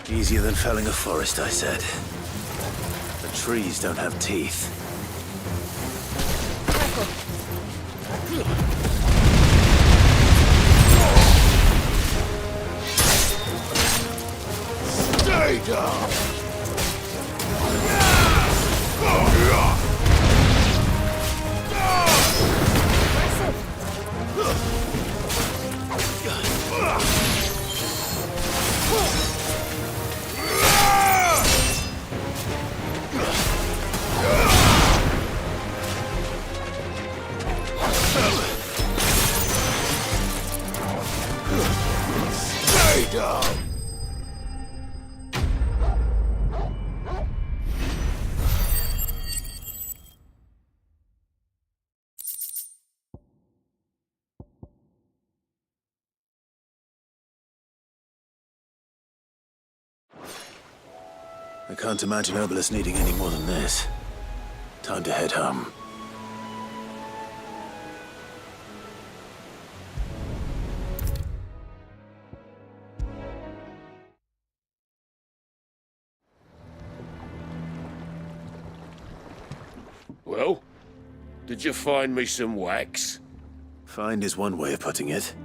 Easier than felling a forest, I said. The trees don't have teeth. Stay down! Stay down! I can't imagine Obelisk needing any more than this. Time to head home. Well, did you find me some wax? Find is one way of putting it.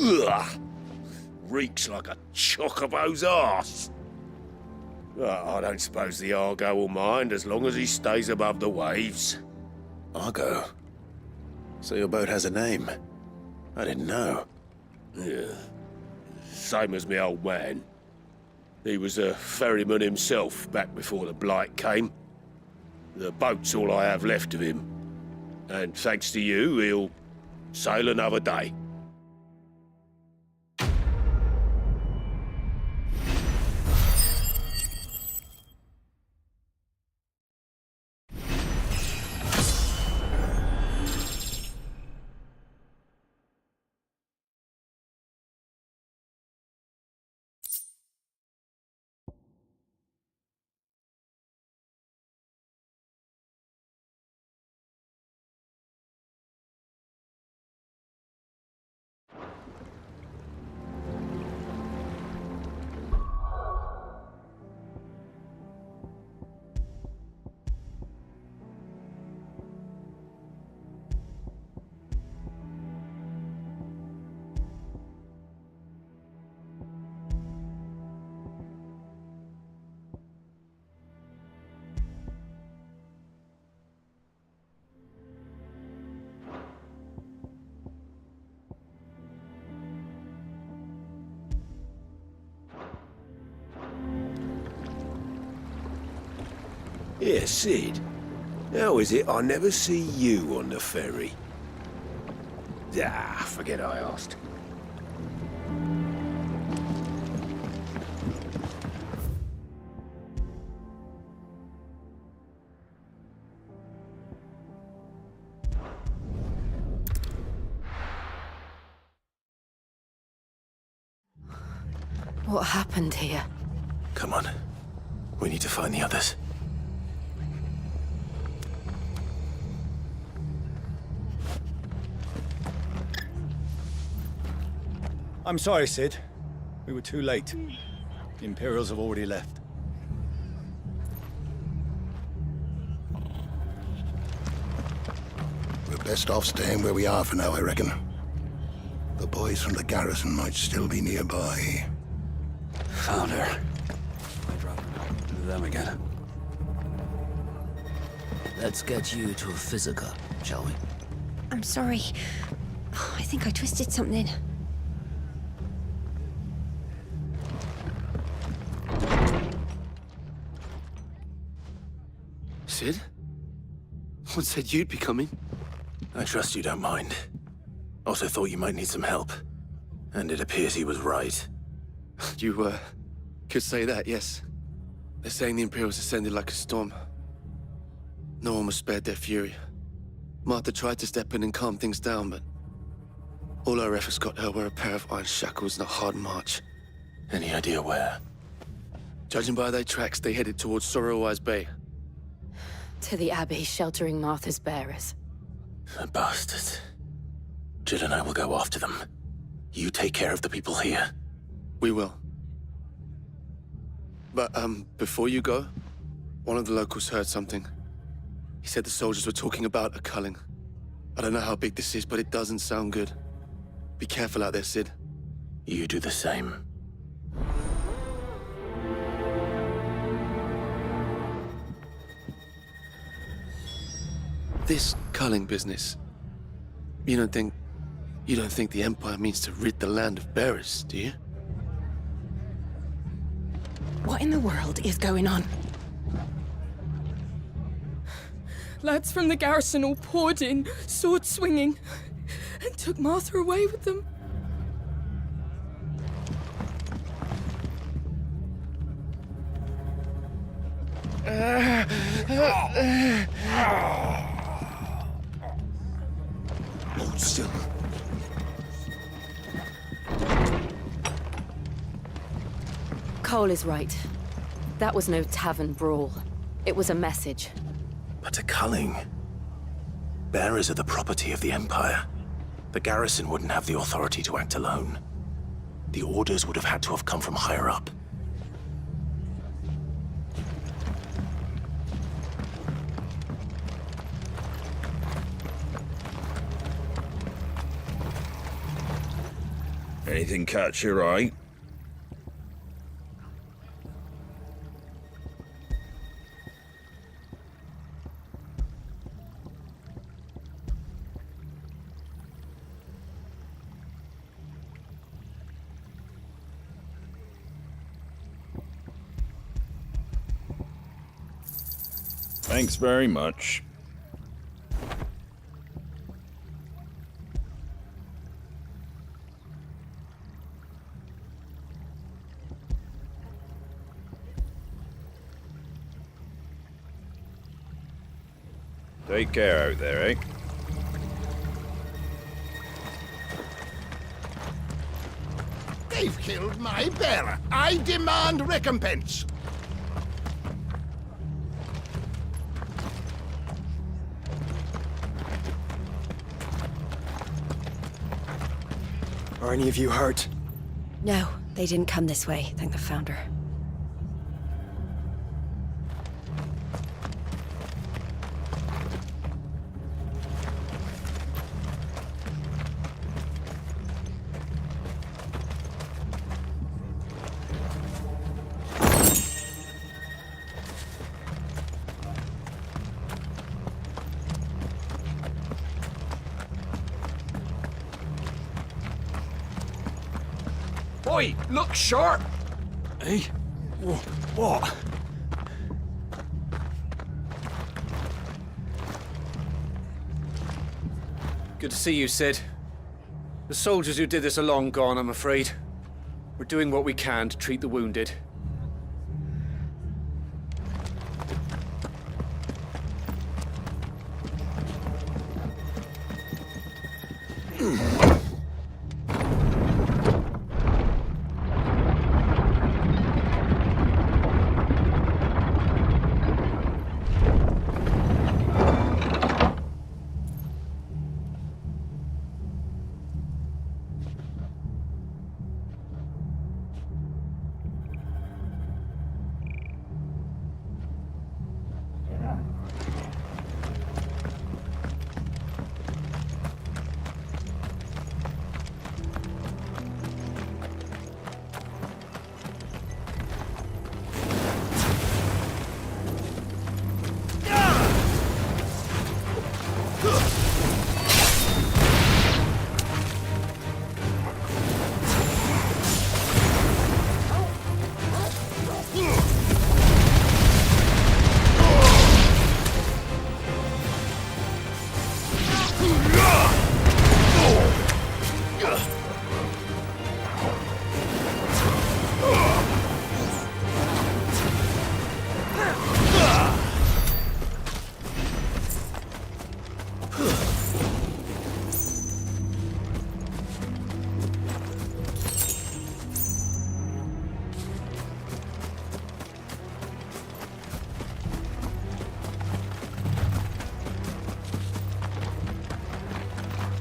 Ugh! Reeks like a chocobo's arse. I don't suppose the Argo will mind as long as he stays above the waves. Argo. So your boat has a name. I didn't know. Yeah. Same as my old man. He was a ferryman himself back before the Blight came. The boat's all I have left of him. And thanks to you, he'll sail another day. Yeah, Sid. How is it I never see you on the ferry? Ah, forget I asked. What happened here? Come on. We need to find the others. I'm sorry, Sid. We were too late. The Imperials have already left. We're best off staying where we are for now, I reckon. The boys from the garrison might still be nearby. Found her. I'd rather not do them again. Let's get you to a physical, shall we? I'm sorry. I think I twisted something. Sid? What said you'd be coming? I trust you don't mind. Also thought you might need some help. And it appears he was right. You, could say that, yes. They're saying the Imperials ascended like a storm. No one was spared their fury. Martha tried to step in and calm things down, but all our efforts got her were a pair of iron shackles and a hard march. Any idea where? Judging by their tracks, they headed towards Sorrowwise Bay. To the Abbey, sheltering Martha's bearers. The bastards. Jill and I will go after them. You take care of the people here. We will. But, before you go, one of the locals heard something. He said the soldiers were talking about a culling. I don't know how big this is, but it doesn't sound good. Be careful out there, Sid. You do the same. This culling business. You don't think the Empire means to rid the land of bearers, do you? What in the world is going on? Lads from the garrison all poured in, sword swinging, and took Martha away with them. Hold still. Cole is right. That was no tavern brawl. It was a message. But a culling. Bearers are the property of the Empire. The garrison wouldn't have the authority to act alone. The orders would have had to have come from higher up. Anything catch your eye? Thanks very much. Take care out there, eh? They've killed my bearer. I demand recompense. Are any of you hurt? No, they didn't come this way, thank the Founder. Oi, look sharp! Hey? What? Good to see you, Sid. The soldiers who did this are long gone, I'm afraid. We're doing what we can to treat the wounded.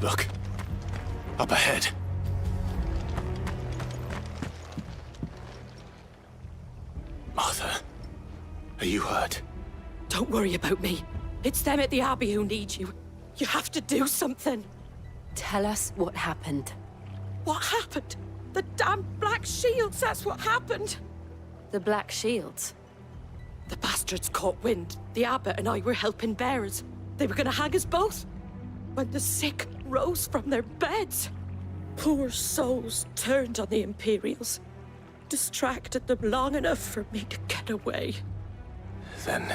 Look. Up ahead. Martha, are you hurt? Don't worry about me. It's them at the Abbey who need you. You have to do something. Tell us what happened. What happened? The damn Black Shields, that's what happened. The Black Shields? The bastards caught wind. The abbot and I were helping bearers. They were gonna hang us both. When the sick rose from their beds. Poor souls turned on the Imperials. Distracted them long enough for me to get away. Then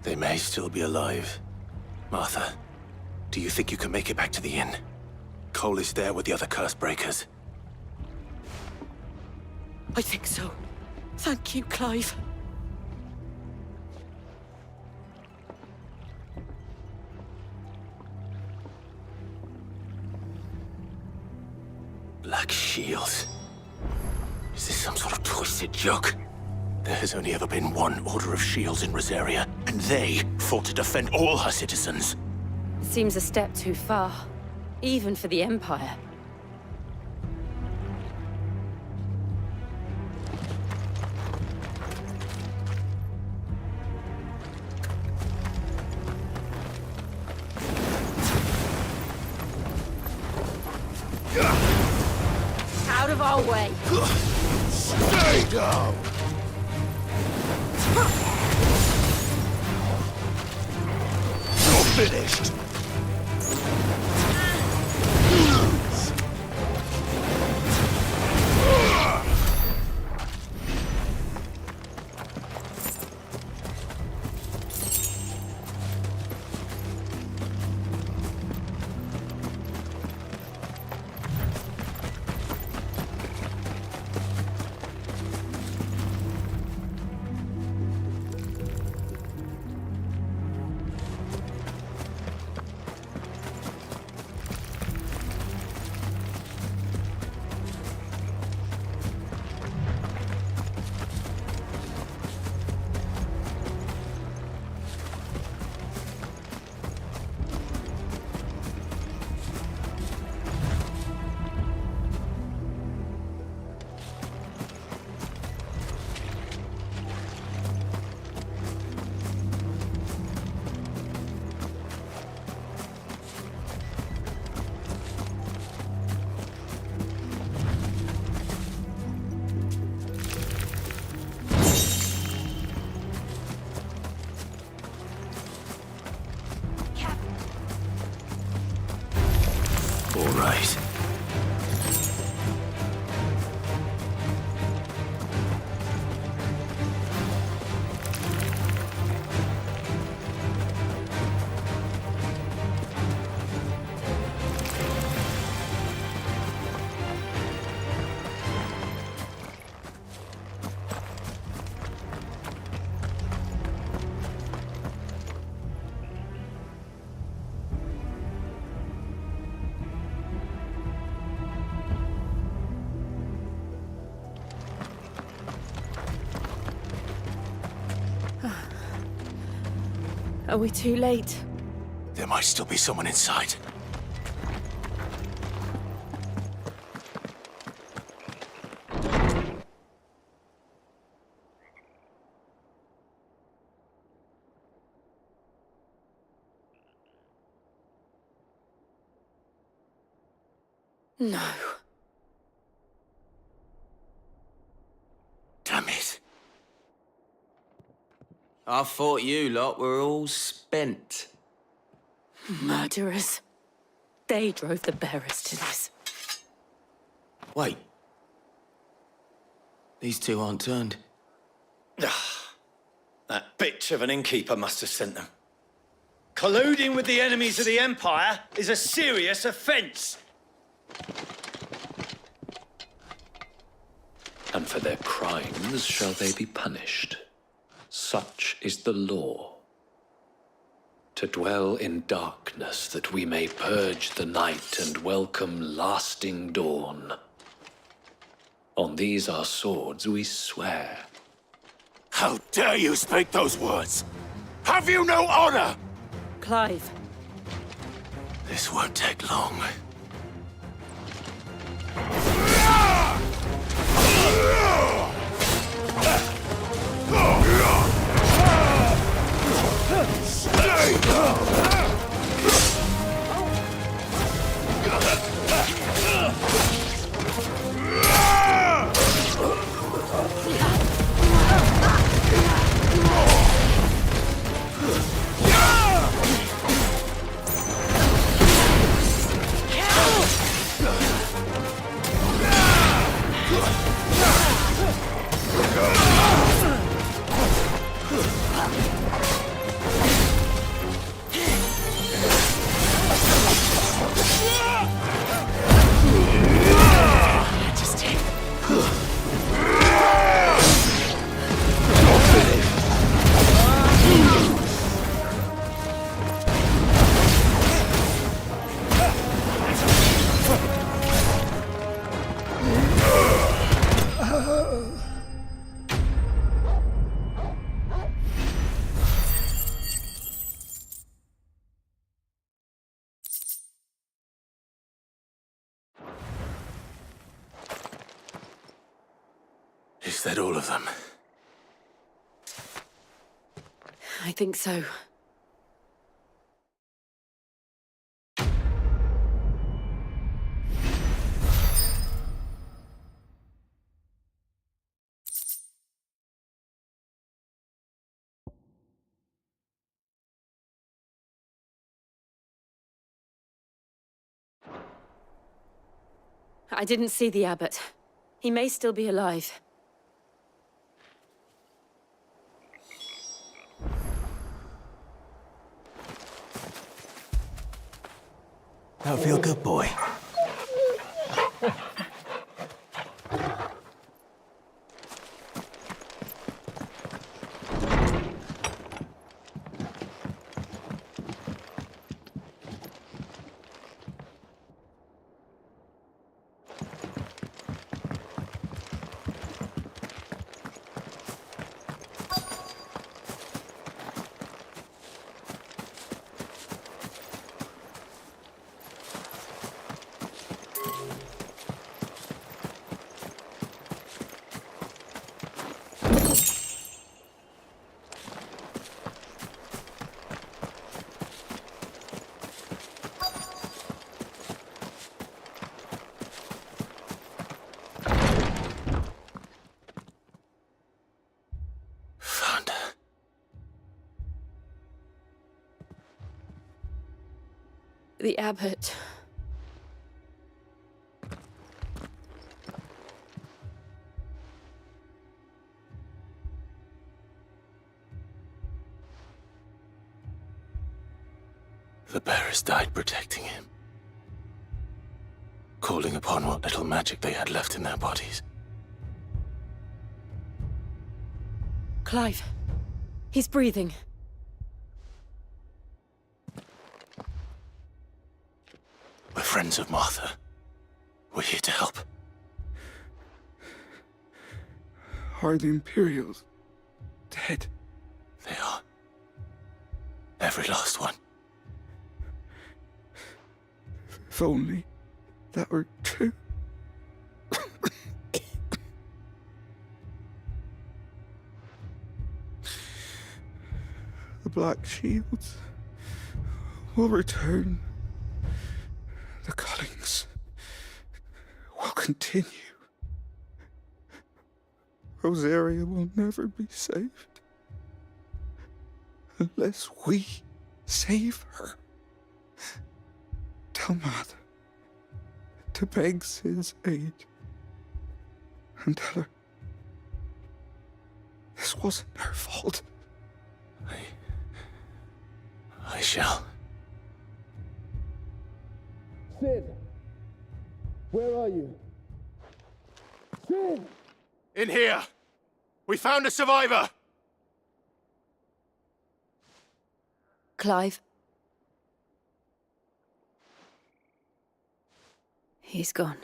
they may still be alive. Martha, do you think you can make it back to the inn? Cole is there with the other curse breakers. I think so. Thank you, Clive. Black Shields. Is this some sort of twisted joke? There has only ever been one Order of Shields in Rosaria, and they fought to defend all her citizens. It seems a step too far, even for the Empire. Out of our way. Stay down! You're finished! All right. Are we too late? There might still be someone inside. No. Damn it. I thought you lot were all spent. Murderers. They drove the bearers to this. Wait. These two aren't turned. That bitch of an innkeeper must have sent them. Colluding with the enemies of the Empire is a serious offense. And for their crimes shall they be punished. Such is the law. To dwell in darkness that we may purge the night and welcome lasting dawn. On these our swords we swear. How dare you speak those words? Have you no honor? Clive. This won't take long. Is that all of them? I think so. I didn't see the abbot. He may still be alive. That'll feel good, boy. The abbot. The bearers died protecting him, calling upon what little magic they had left in their bodies. Clive. He's breathing. We're friends of Martha. We're here to help. Are the Imperials dead? They are. Every last one. If only that were true. The Black Shields will return. The cullings will continue. Rosaria will never be saved unless we save her. Tell Mother to beg Sid's aid and tell her this wasn't her fault. I shall. Sid! Where are you? Sid! In here! We found a survivor! Clive. He's gone.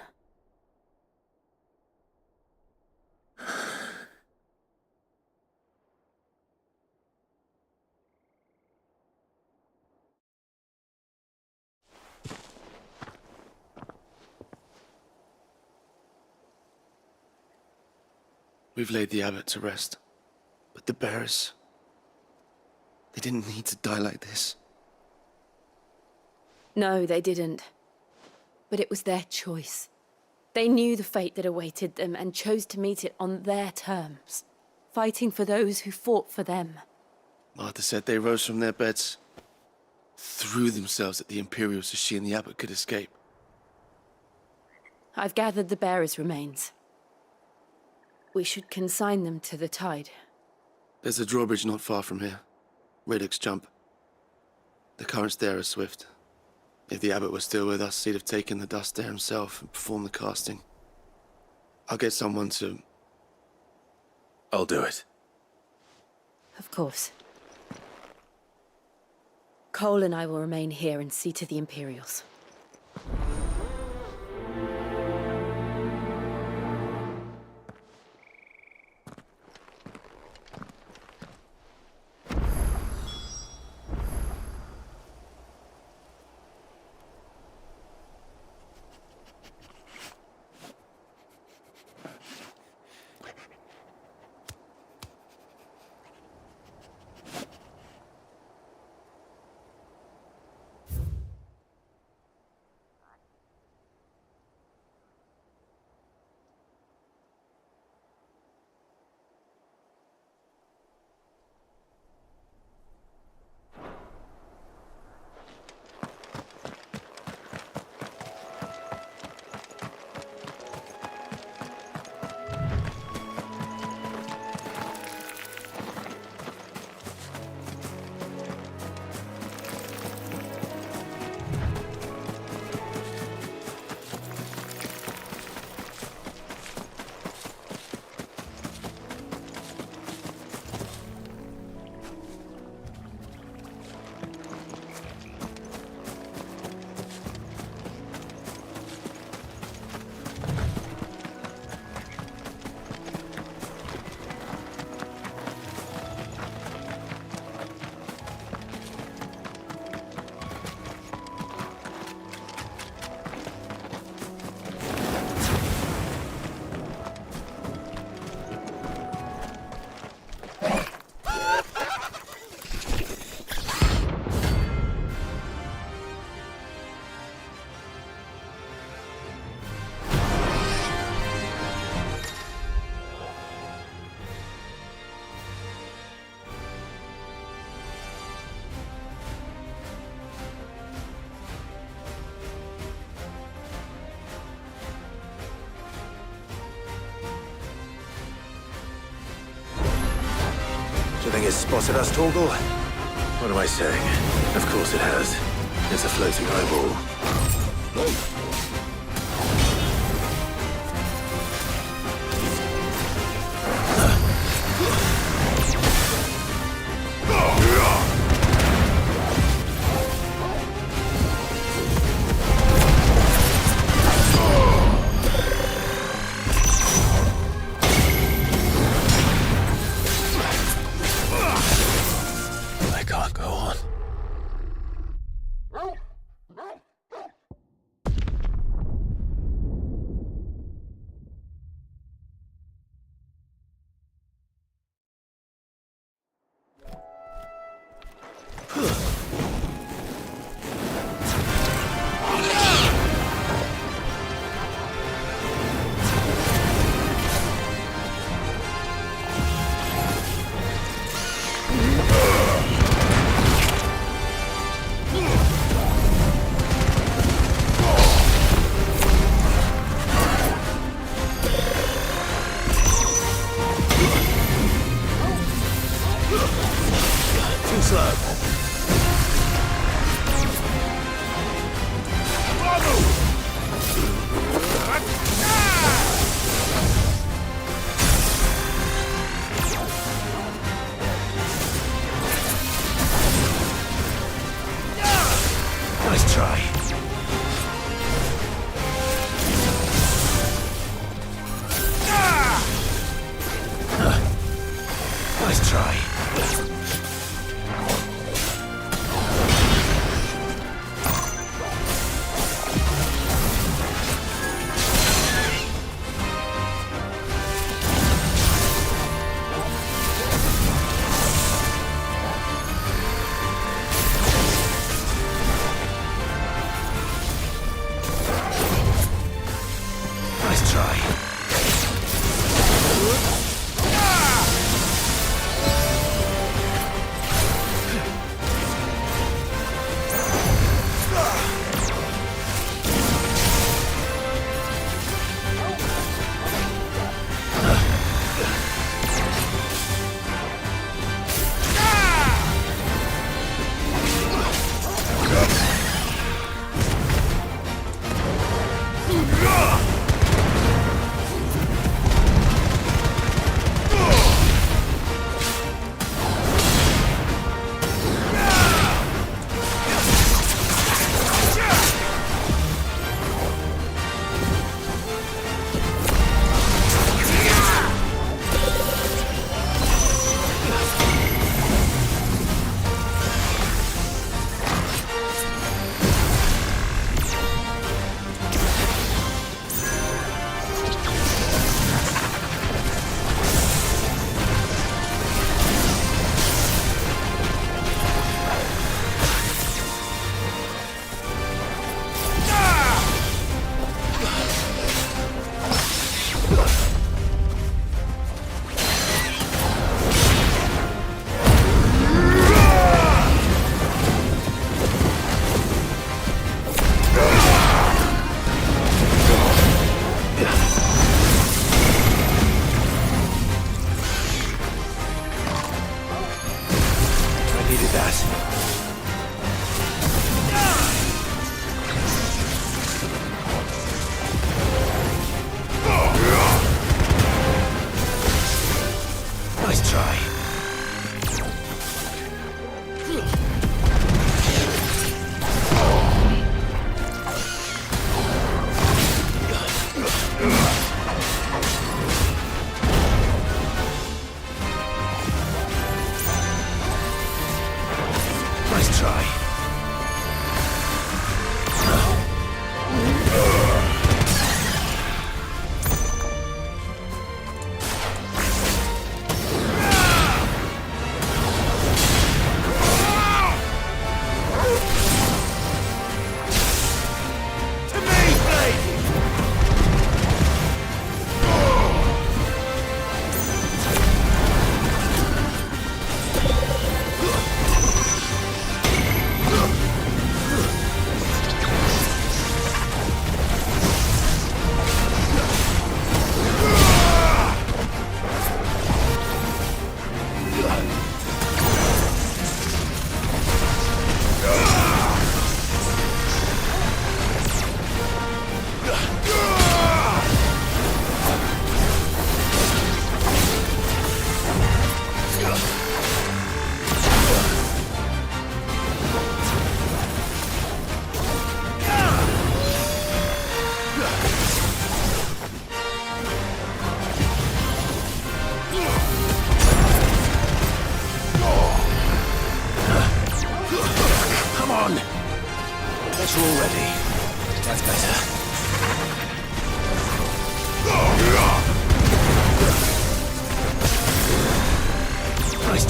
We've laid the abbot to rest. But the bearers... they didn't need to die like this. No, they didn't. But it was their choice. They knew the fate that awaited them and chose to meet it on their terms, fighting for those who fought for them. Martha said they rose from their beds, threw themselves at the Imperials so she and the abbot could escape. I've gathered the bearers' remains. We should consign them to the tide. There's a drawbridge not far from here. Radix Jump. The currents there are swift. If the abbot was still with us, he'd have taken the dust there himself and performed the casting. I'll get someone to... I'll do it. Of course. Cole and I will remain here and see to the Imperials. Do you think it's spotted us, Torgal? What am I saying? Of course it has. It's a floating eyeball. I can't go on.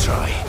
try.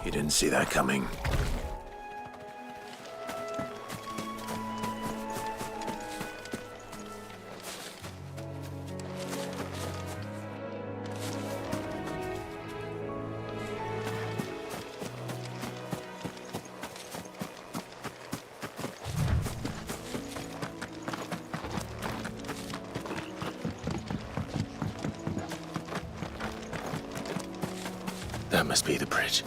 You didn't see that coming. That must be the bridge.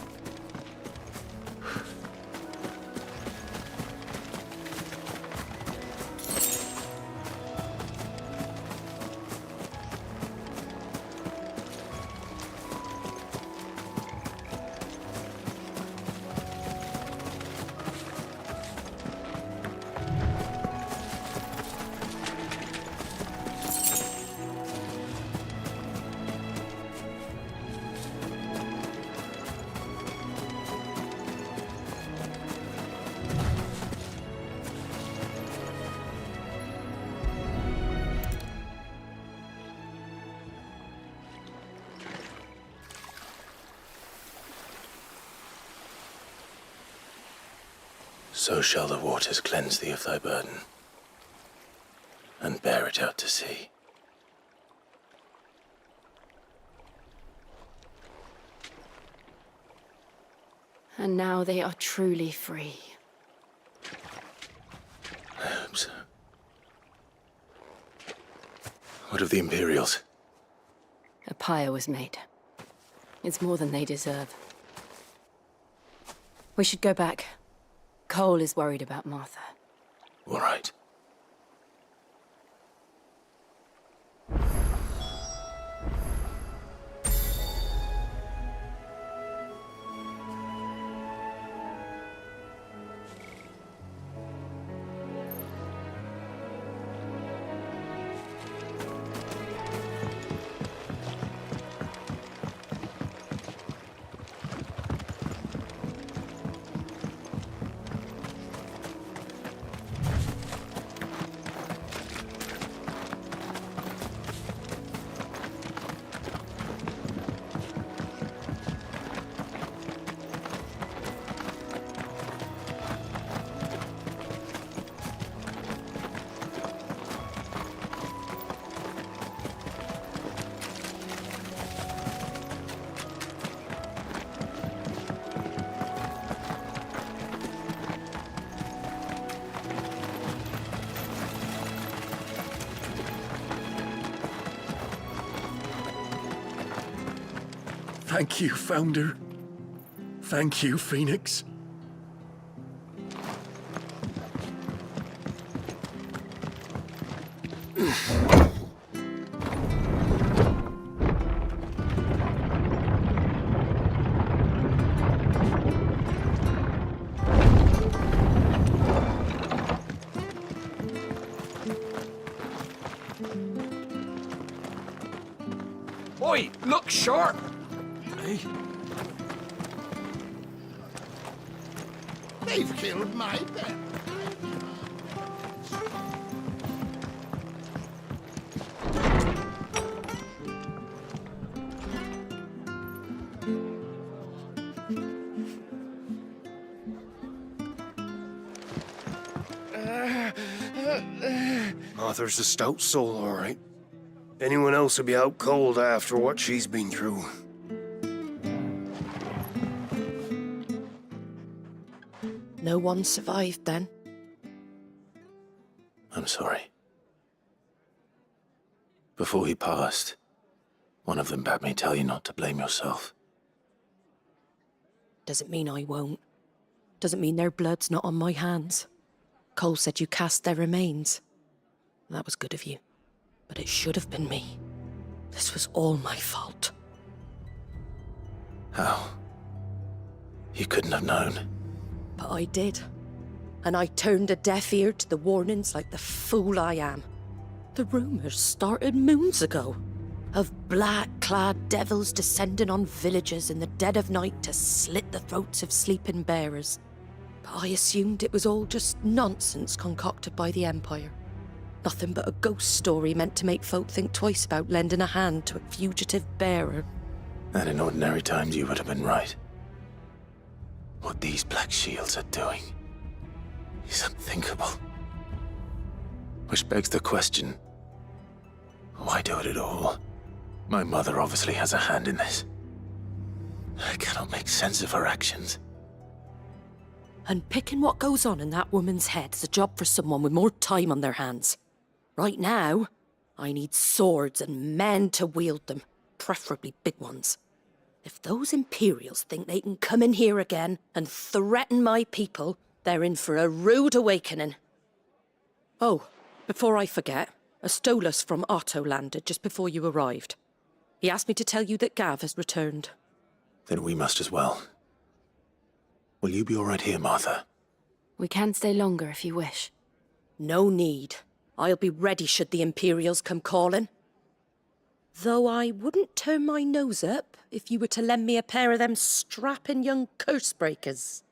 So shall the waters cleanse thee of thy burden, and bear it out to sea. And now they are truly free. I hope so. What of the Imperials? A pyre was made. It's more than they deserve. We should go back. Cole is worried about Martha. All right. Thank you, Founder. Thank you, Phoenix. Oi, look sharp! Hey? They've killed my pet. Arthur's a stout soul, all right. Anyone else would be out cold after what she's been through. No one survived then? I'm sorry. Before he passed, one of them bade me tell you not to blame yourself. Doesn't mean I won't. Doesn't mean their blood's not on my hands. Cole said you cast their remains. That was good of you. But it should have been me. This was all my fault. How? You couldn't have known. But I did. And I turned a deaf ear to the warnings like the fool I am. The rumours started moons ago. Of black-clad devils descending on villages in the dead of night to slit the throats of sleeping bearers. But I assumed it was all just nonsense concocted by the Empire. Nothing but a ghost story meant to make folk think twice about lending a hand to a fugitive bearer. And in ordinary times you would have been right. What these Black Shields are doing is unthinkable. Which begs the question, why do it at all? My mother obviously has a hand in this. I cannot make sense of her actions. And picking what goes on in that woman's head is a job for someone with more time on their hands. Right now, I need swords and men to wield them, preferably big ones. If those Imperials think they can come in here again and threaten my people, they're in for a rude awakening. Oh, before I forget, a Stolas from Otto landed just before you arrived. He asked me to tell you that Gav has returned. Then we must as well. Will you be all right here, Martha? We can stay longer if you wish. No need. I'll be ready should the Imperials come calling. Though I wouldn't turn my nose up if you were to lend me a pair of them strapping young curse-breakers.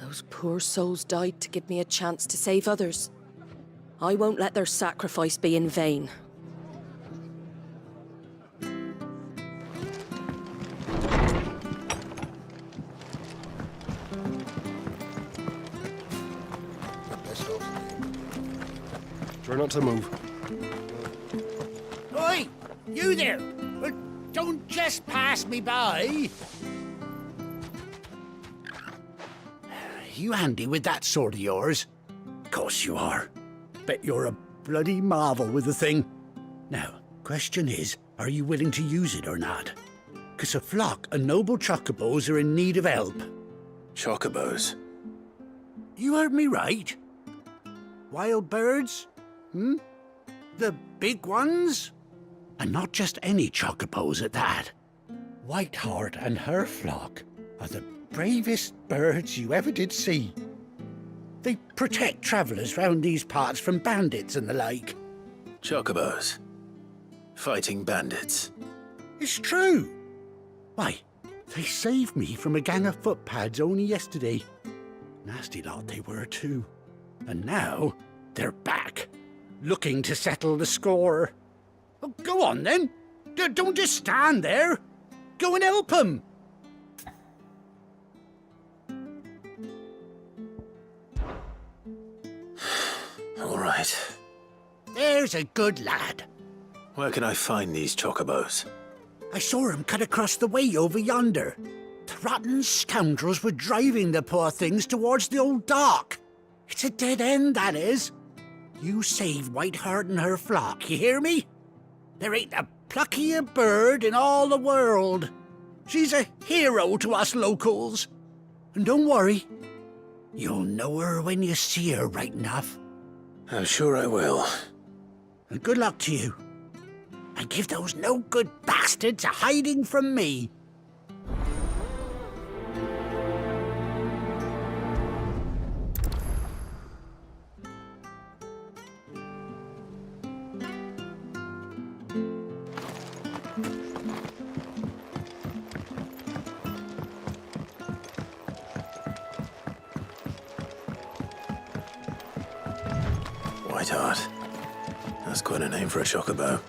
Those poor souls died to give me a chance to save others. I won't let their sacrifice be in vain. Try not to move. Oi! You there! Don't just pass me by! You handy with that sword of yours? Course you are. Bet you're a bloody marvel with the thing. Now, question is, are you willing to use it or not? 'Cause a flock of noble chocobos are in need of help. Chocobos? You heard me right. Wild birds? The big ones? And not just any chocobos at that. Whiteheart and her flock are the bravest birds you ever did see. They protect travellers round these parts from bandits and the like. Chocobos. Fighting bandits. It's true. Why, they saved me from a gang of footpads only yesterday. Nasty lot they were too. And now they're back, looking to settle the score. Oh, go on then. Don't just stand there. Go and help them. right. There's a good lad. Where can I find these chocobos? I saw him cut across the way over yonder. The rotten scoundrels were driving the poor things towards the old dock. It's a dead end, that is. You save Whiteheart and her flock, you hear me? There ain't a pluckier bird in all the world. She's a hero to us locals. And don't worry, you'll know her when you see her right enough. I'm sure I will. And good luck to you. And give those no-good bastards a hiding from me. Whiteheart. That's quite a name for a chocobo.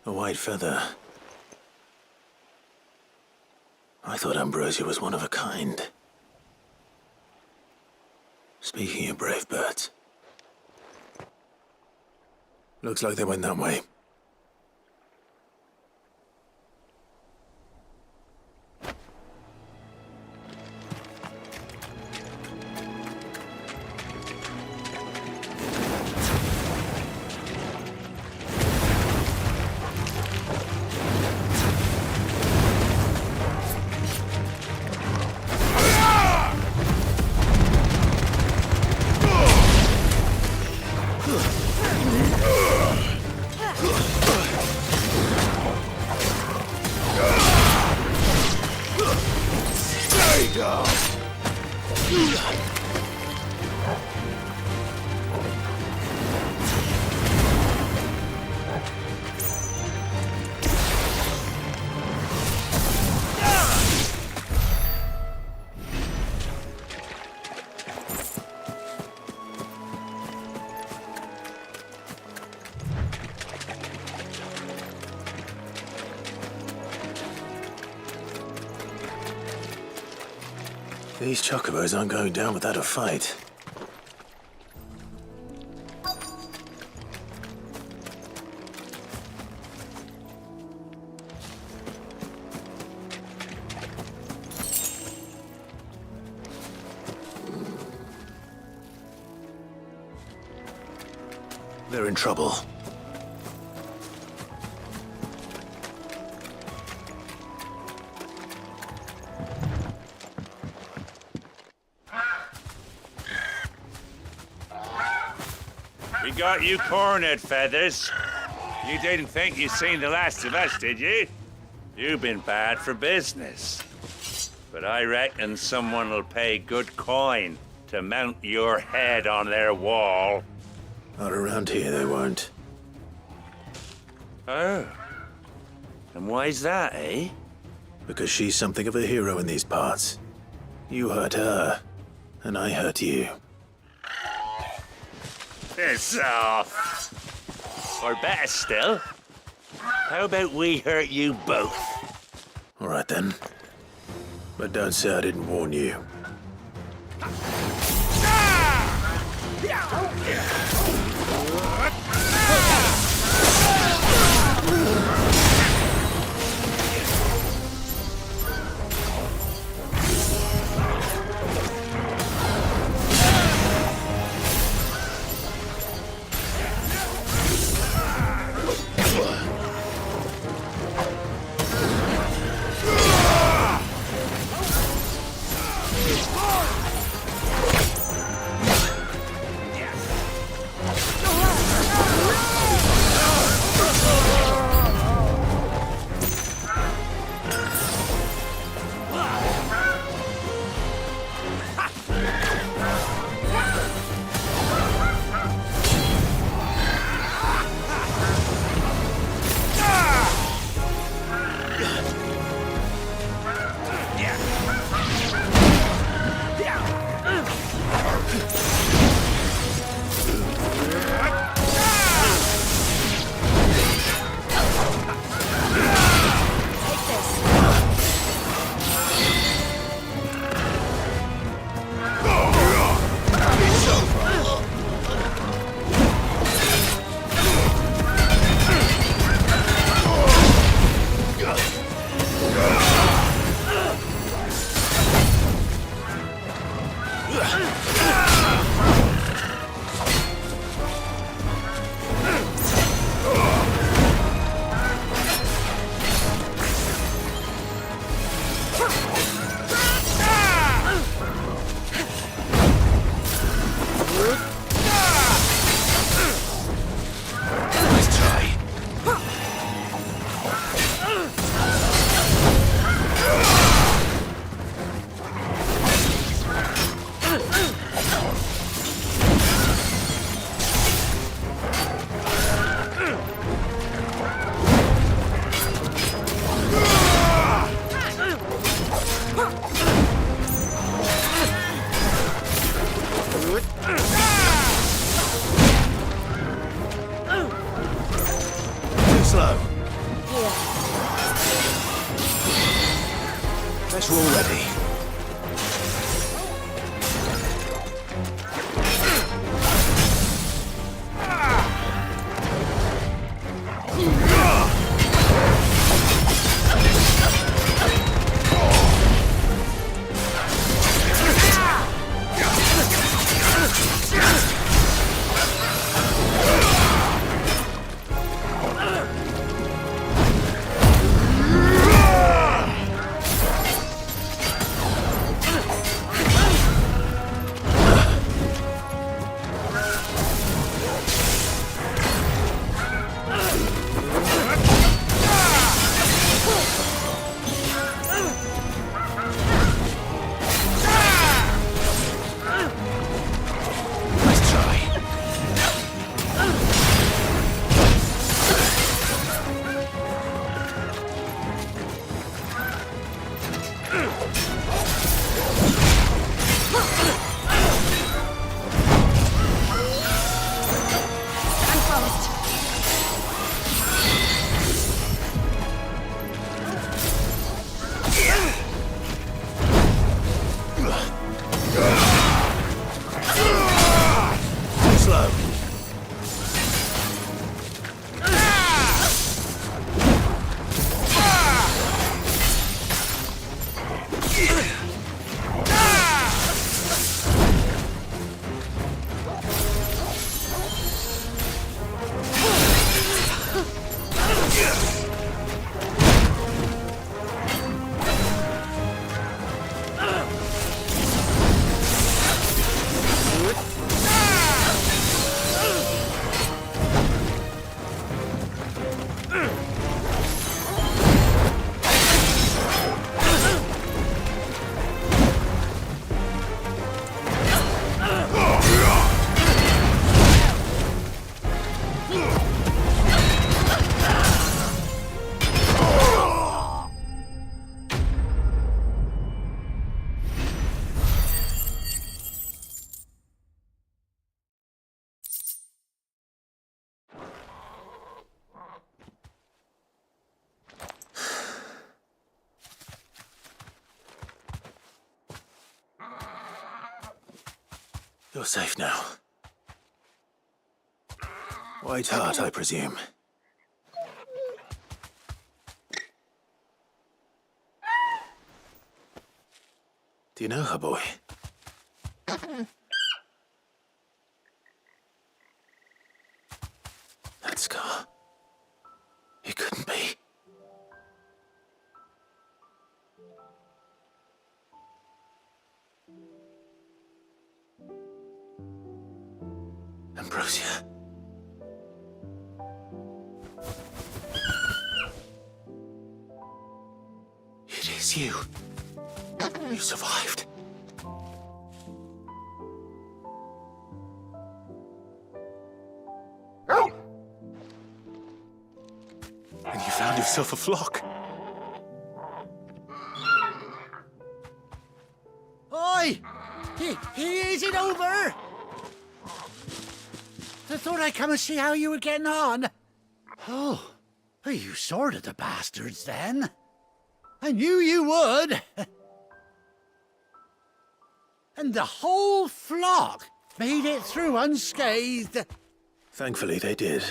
A white feather. I thought Ambrosia was one of a kind. Speaking of brave birds. Looks like they went that way. These chocobos aren't going down without a fight. They're in trouble. We got you cornered, Feathers. You didn't think you'd seen the last of us, did you? You've been bad for business. But I reckon someone will pay good coin to mount your head on their wall. Not around here, they won't. Oh. And why's that, eh? Because she's something of a hero in these parts. You hurt her, and I hurt you. Piss off. Or better still, how about we hurt you both? All right, then. But don't say I didn't warn you. Bet we're all ready. You're safe now. White Hart, I presume. Do you know her, boy? That scar. It couldn't be. Ambrosia. It is you. You survived. And you found yourself a flock. Oi! Is it over? I thought I'd come and see how you were getting on. Oh, you sorted the bastards then. I knew you would. And the whole flock made it through unscathed. Thankfully, they did.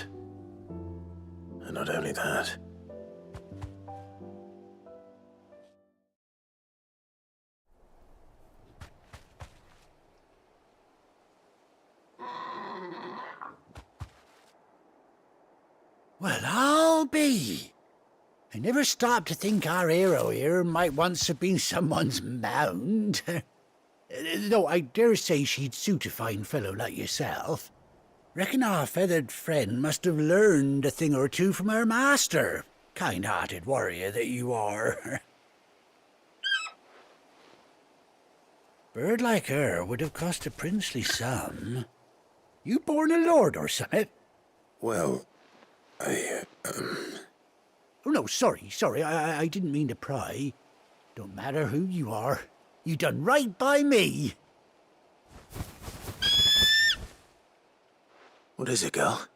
And not only that. Well, I'll be. I never stopped to think our hero here might once have been someone's mound. Though I dare say she'd suit a fine fellow like yourself. Reckon our feathered friend must have learned a thing or two from her master. Kind-hearted warrior that you are. Bird like her would have cost a princely sum. You born a lord or something? Well, Oh, no, sorry. I didn't mean to pry. Don't matter who you are. You done right by me. What is it, girl?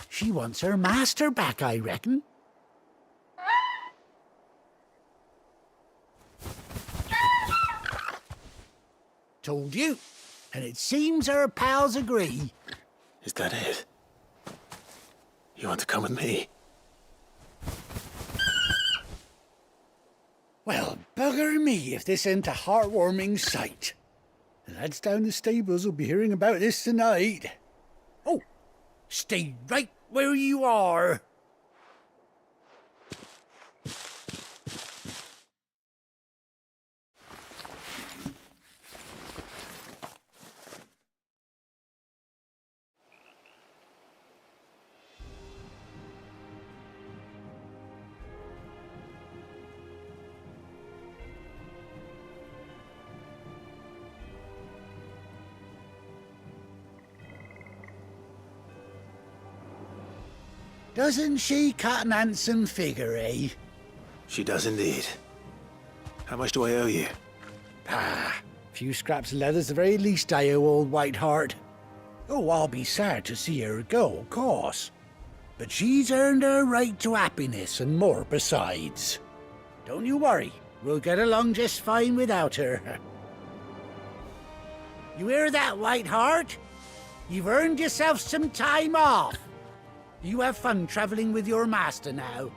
She wants her master back, I reckon. Told you. And it seems our pals agree. Is that it? You want to come with me? Well, bugger me if this ain't a heartwarming sight. The lads down the stables will be hearing about this tonight. Oh, stay right where you are. Doesn't she cut an handsome figure, eh? She does indeed. How much do I owe you? Ah, a few scraps of leather's the very least I owe old Whiteheart. Oh, I'll be sad to see her go, of course. But she's earned her right to happiness and more besides. Don't you worry, we'll get along just fine without her. You hear that, Whiteheart? You've earned yourself some time off. You have fun traveling with your master now.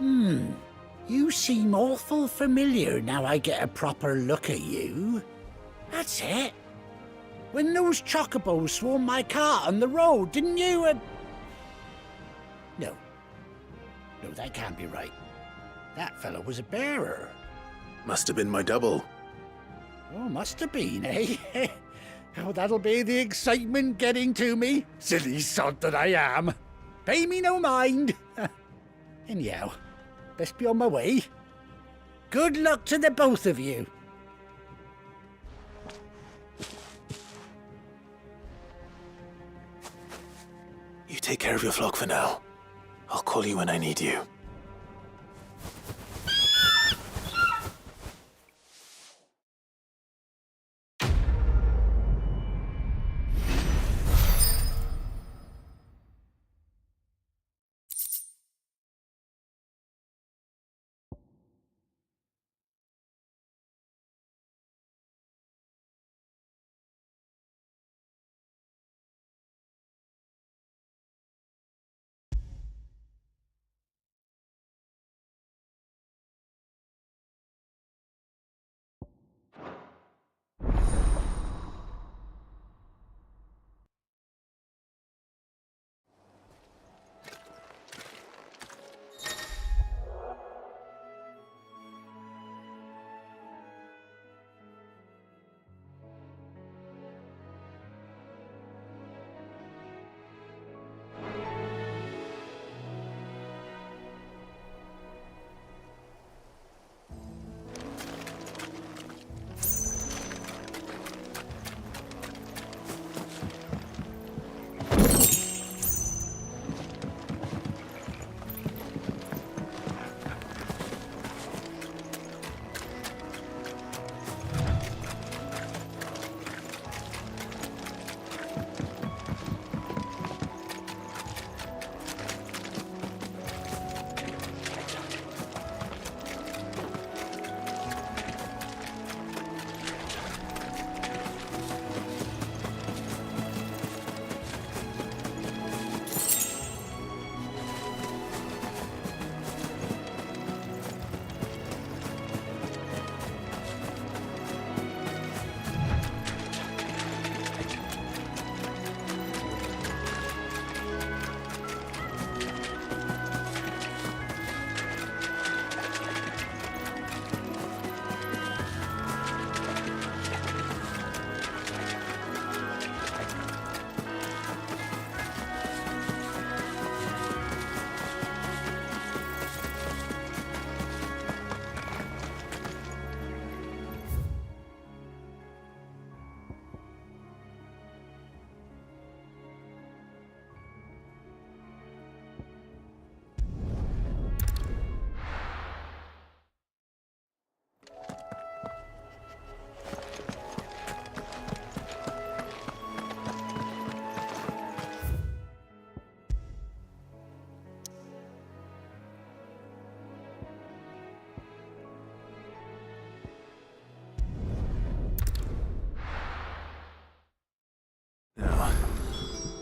You seem awful familiar now I get a proper look at you. That's it. When those chocobos swarmed my cart on the road, didn't you? No. No, that can't be right. That fellow was a bearer. Must have been my double. Oh, must have been, eh? Oh, that'll be the excitement getting to me. Silly sod that I am. Pay me no mind. Anyhow, best be on my way. Good luck to the both of you. You take care of your flock for now. I'll call you when I need you.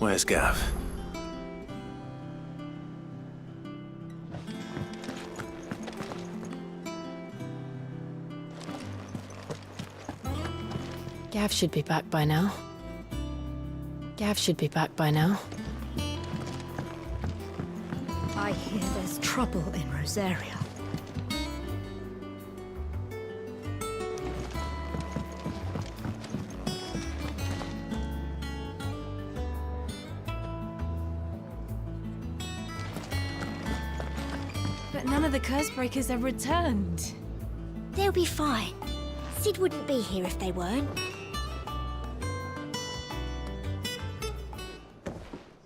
Where's Gav? Gav should be back by now. Gav should be back by now. I hear there's trouble in Rosaria. But none of the curse breakers have returned. They'll be fine. Sid wouldn't be here if they weren't.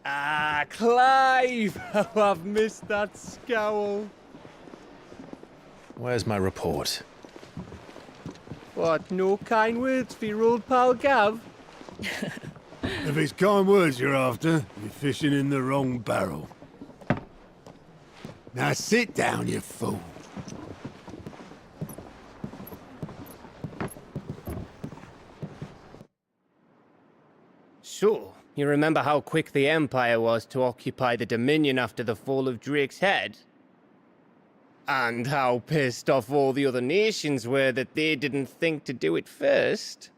Ah, Clive! Oh, I've missed that scowl. Where's my report? What, no kind words for your old pal Gav? If it's kind words you're after, you're fishing in the wrong barrel. Now sit down, you fool. So, you remember how quick the Empire was to occupy the Dominion after the fall of Drake's head? And how pissed off all the other nations were that they didn't think to do it first?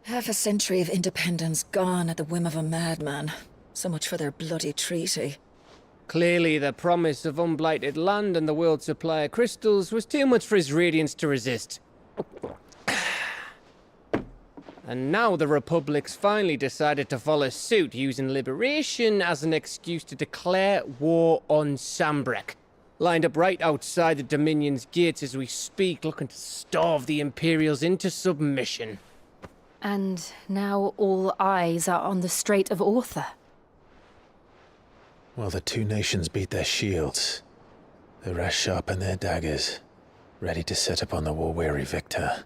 Half a century of independence gone at the whim of a madman. So much for their bloody treaty. Clearly, the promise of unblighted land and the world's supply of crystals was too much for his radiance to resist. And now the Republic's finally decided to follow suit, using liberation as an excuse to declare war on Sambrek. Lined up right outside the Dominion's gates as we speak, looking to starve the Imperials into submission. And now all eyes are on the Strait of Author. Well, the two nations beat their shields. The rest sharpen their daggers, ready to set upon the war-weary victor.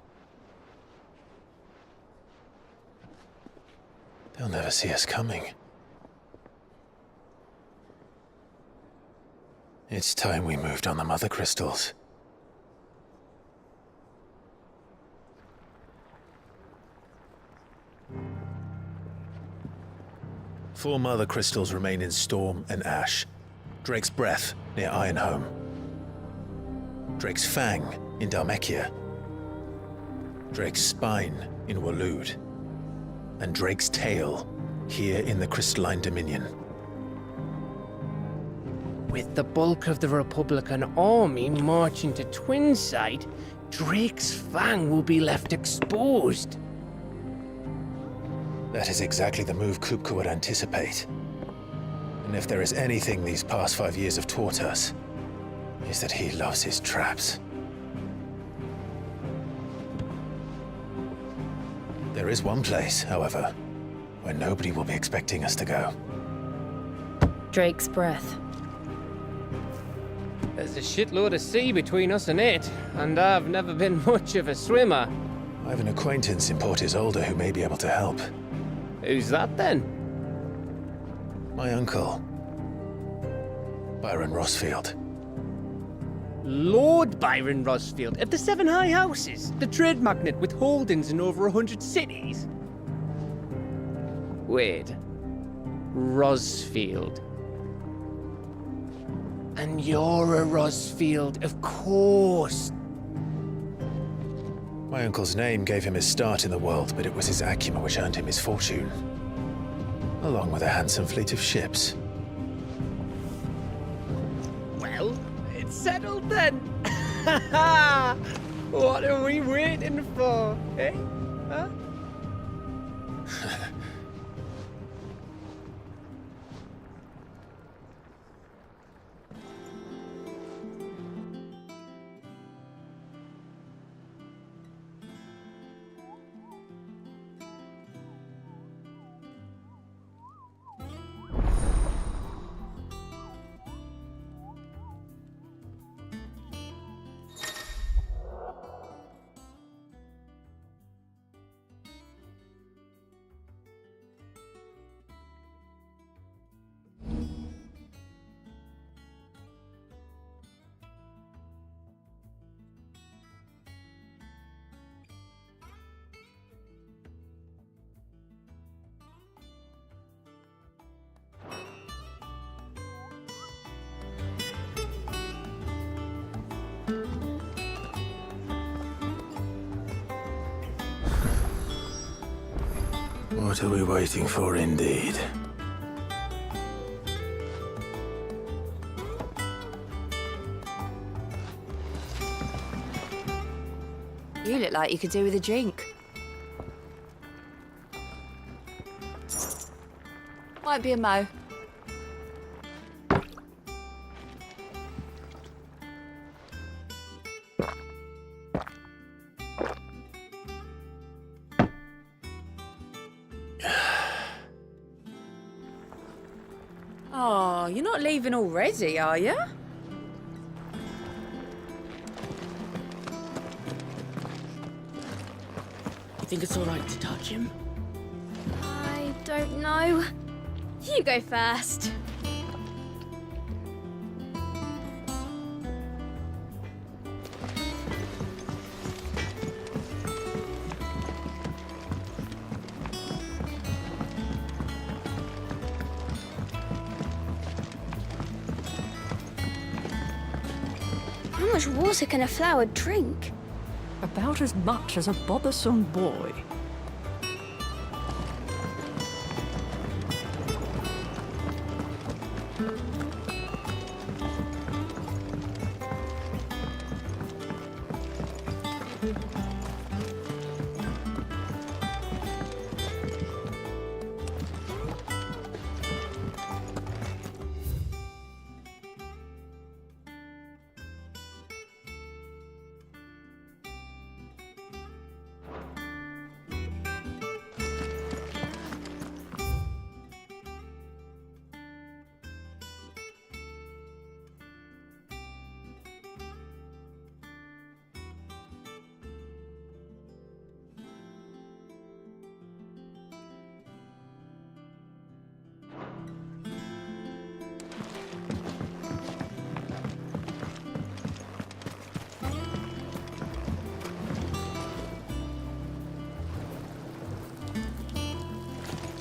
They'll never see us coming. It's time we moved on the mother crystals. Four mother crystals remain in Storm and Ash. Drake's Breath near Ironhome. Drake's Fang in Dhalmekia. Drake's Spine in Waloed. And Drake's Tail here in the Crystalline Dominion. With the bulk of the Republican army marching to Twinside, Drake's Fang will be left exposed. That is exactly the move Kupka would anticipate. And if there is anything these past 5 years have taught us, is that he loves his traps. There is one place, however, where nobody will be expecting us to go. Drake's Breath. There's a shitload of sea between us and it, and I've never been much of a swimmer. I have an acquaintance in Port Isolde who may be able to help. Who's that then? My uncle, Byron Rosfield. Lord Byron Rosfield of the Seven High Houses, the trade magnate with holdings in over 100 cities. Wait, Rosfield. And you're a Rosfield, of course. My uncle's name gave him his start in the world, but it was his acumen which earned him his fortune, along with a handsome fleet of ships. Well, it's settled then. What are we waiting for, eh? Huh? What are we waiting for, indeed? You look like you could do with a drink. Might be a mo. Oh, you're not leaving already, are you? You think it's all right to touch him? I don't know. You go first. How much water can a flower drink? About as much as a bothersome boy.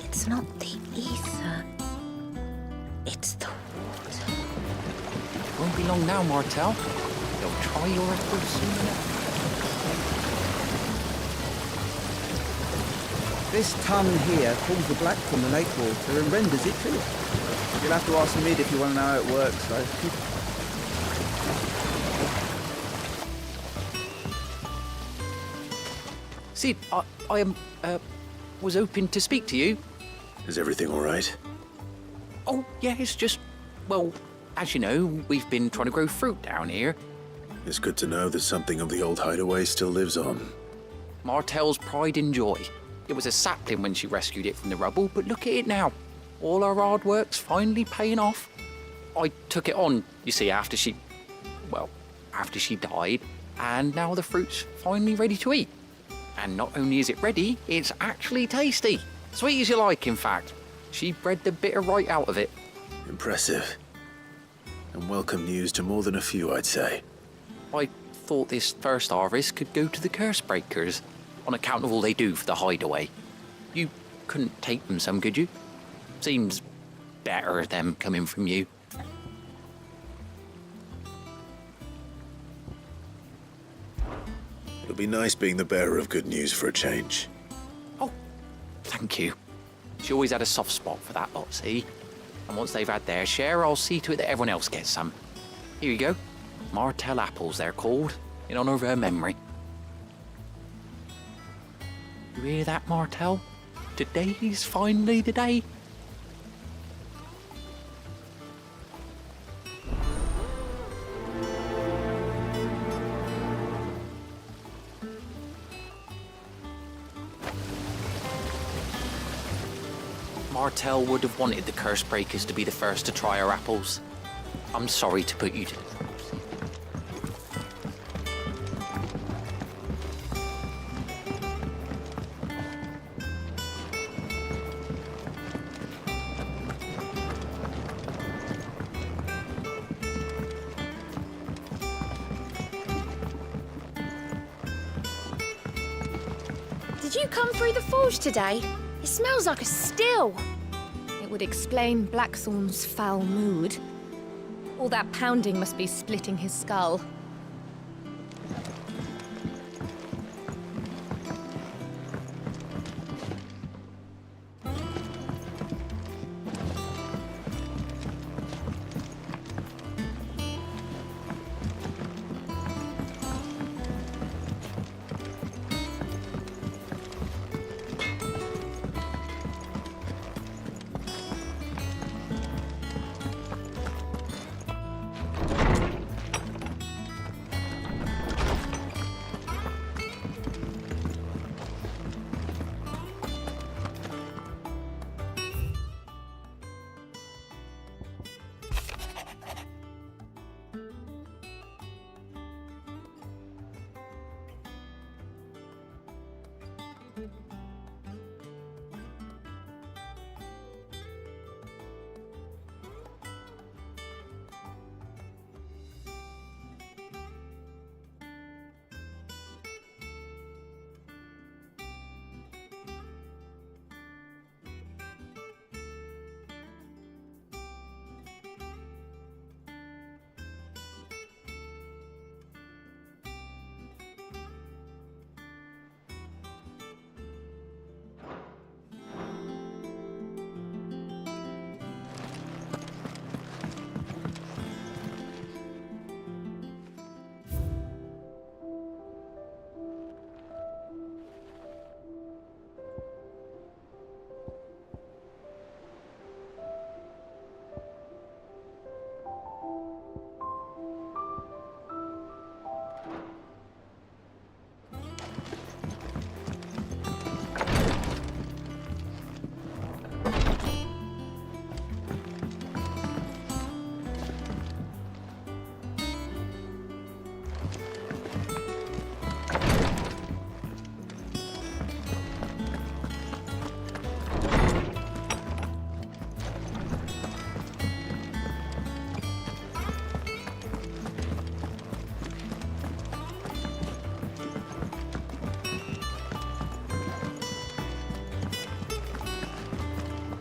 It's not the ether. It's the water. Won't be long now, Martel. They'll try your efforts soon enough. This tun here pulls the black from the lake water and renders it clear. You'll have to ask Mid if you want to know how it works, though. Sid, I was hoping to speak to you. Is everything all right? Oh, yeah, it's just, well, as you know, we've been trying to grow fruit down here. It's good to know that something of the old hideaway still lives on. Martel's pride and joy. It was a sapling when she rescued it from the rubble, but look at it now. All our hard work's finally paying off. I took it on, you see, after she died, and now the fruit's finally ready to eat. And not only is it ready, it's actually tasty. Sweet as you like, in fact. She bred the bitter right out of it. Impressive. And welcome news to more than a few, I'd say. I thought this first harvest could go to the curse breakers, on account of all they do for the hideaway. You couldn't take them some, could you? Seems better them coming from you. It'll be nice being the bearer of good news for a change. Thank you. She always had a soft spot for that lot, see? And once they've had their share, I'll see to it that everyone else gets some. Here you go. Martel apples, they're called, in honor of her memory. You hear that, Martel? Today's finally the day. Martel would have wanted the curse breakers to be the first to try her apples. I'm sorry to put you to... Did you come through the forge today? It smells like a still. It would explain Blackthorn's foul mood. All that pounding must be splitting his skull.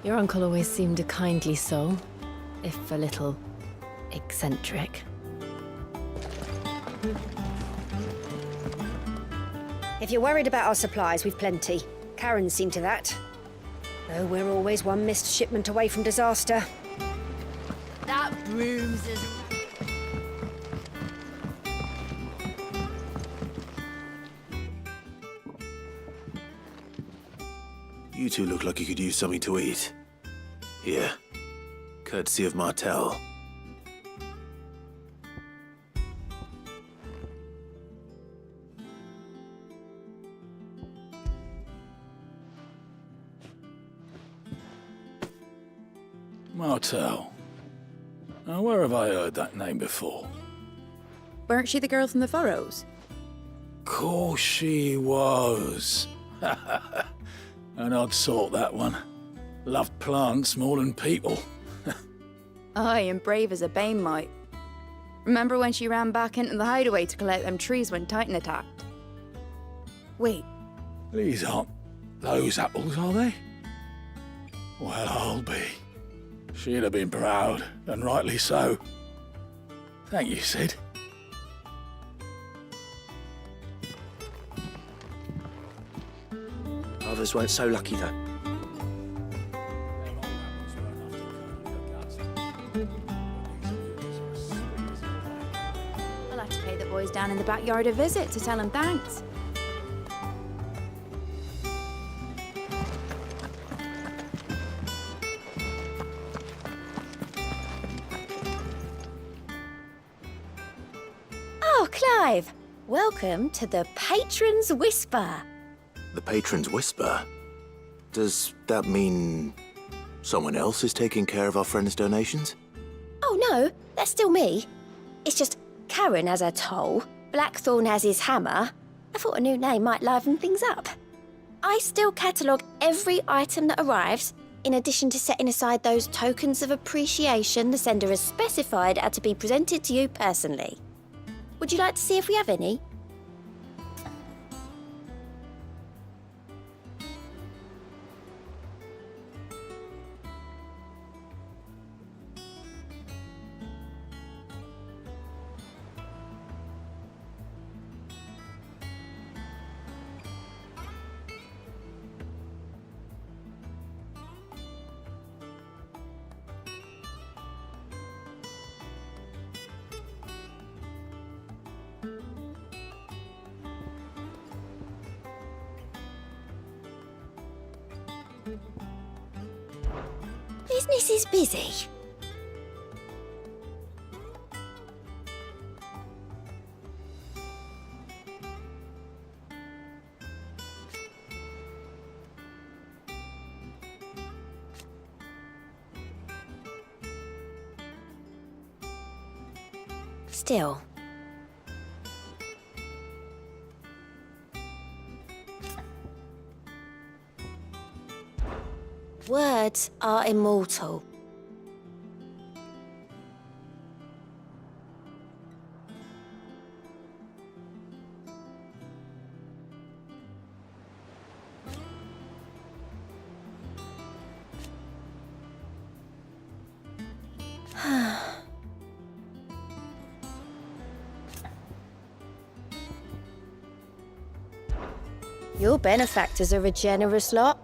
Your uncle always seemed a kindly soul, if a little eccentric. If you're worried about our supplies, we've plenty. Karen's seen to that. Though we're always one missed shipment away from disaster. That brooms is... You two look like you could use something to eat. Here. Courtesy of Martel. Martel. Now, where have I heard that name before? Weren't she the girl from the Furrows? Course she was. An odd sort, that one. Loved plants more than people. Aye, and brave as a bane might. Remember when she ran back into the hideaway to collect them trees when Titan attacked? Wait. These aren't those apples, are they? Well, I'll be. She'd have been proud, and rightly so. Thank you, Sid. Others weren't so lucky, though. I'll have to pay the boys down in the backyard a visit to tell them thanks. Oh, Clive! Welcome to the Patron's Whisper. The Patron's Whisper? Does that mean someone else is taking care of our friend's donations? Oh no, that's still me. It's just Karen has her toll, Blackthorn has his hammer. I thought a new name might liven things up. I still catalogue every item that arrives, in addition to setting aside those tokens of appreciation the sender has specified are to be presented to you personally. Would you like to see if we have any? Business is busy. Still. Words are immortal. Your benefactors are a generous lot.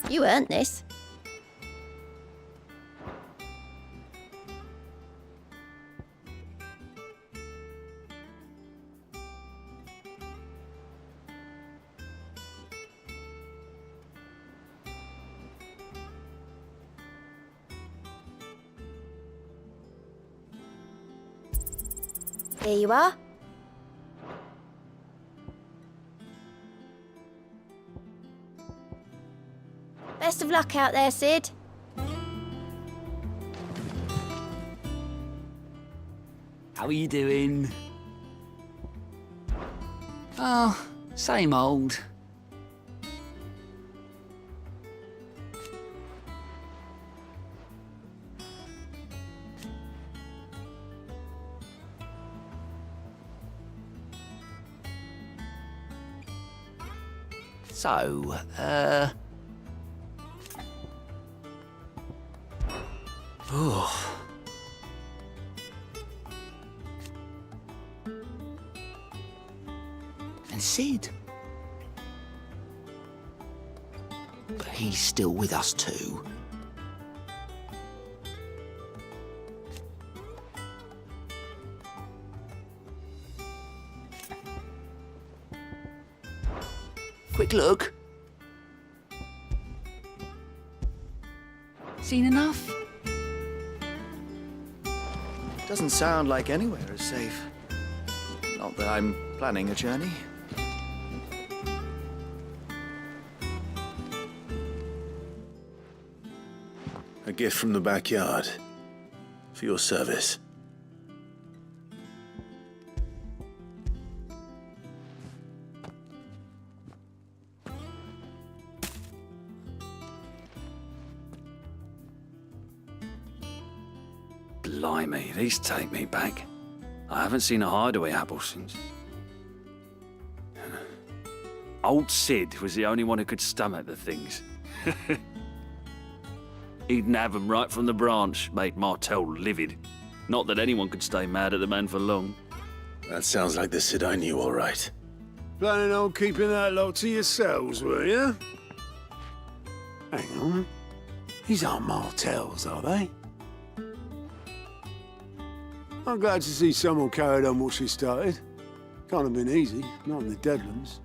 You earned this. Here you are. Best of luck out there, Sid. How are you doing? Oh, same old. So, oh. And Sid. But he's still with us too. Quick look. Seen enough? Doesn't sound like anywhere is safe. Not that I'm planning a journey. A gift from the backyard. For your service. Blimey, these take me back. I haven't seen a hideaway apple since. Old Sid was the only one who could stomach the things. He'd nab them right from the branch, made Martel livid. Not that anyone could stay mad at the man for long. That sounds like the Sid I knew, all right. Planning on keeping that lot to yourselves, were you? Hang on. These aren't Martels, are they? I'm glad to see someone carried on what she started. Can't have been easy, not in the Deadlands.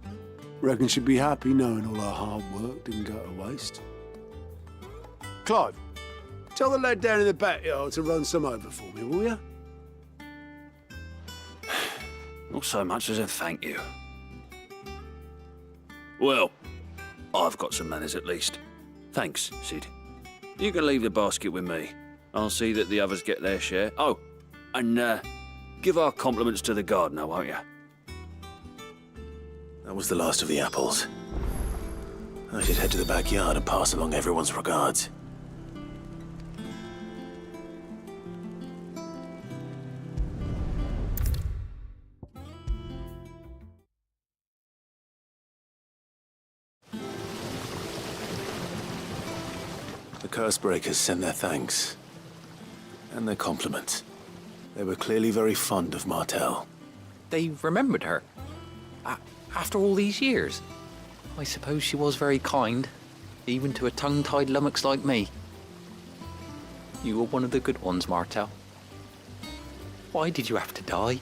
Reckon she'd be happy knowing all her hard work didn't go to waste. Clive, tell the lad down in the backyard to run some over for me, will you? Not so much as a thank you. Well, I've got some manners at least. Thanks, Sid. You can leave the basket with me. I'll see that the others get their share. Oh, and give our compliments to the gardener, won't you? That was the last of the apples. I should head to the backyard and pass along everyone's regards. The Cursebreakers send their thanks. And their compliments. They were clearly very fond of Martel. They remembered her. After all these years. I suppose she was very kind, even to a tongue-tied lummox like me. You were one of the good ones, Martel. Why did you have to die?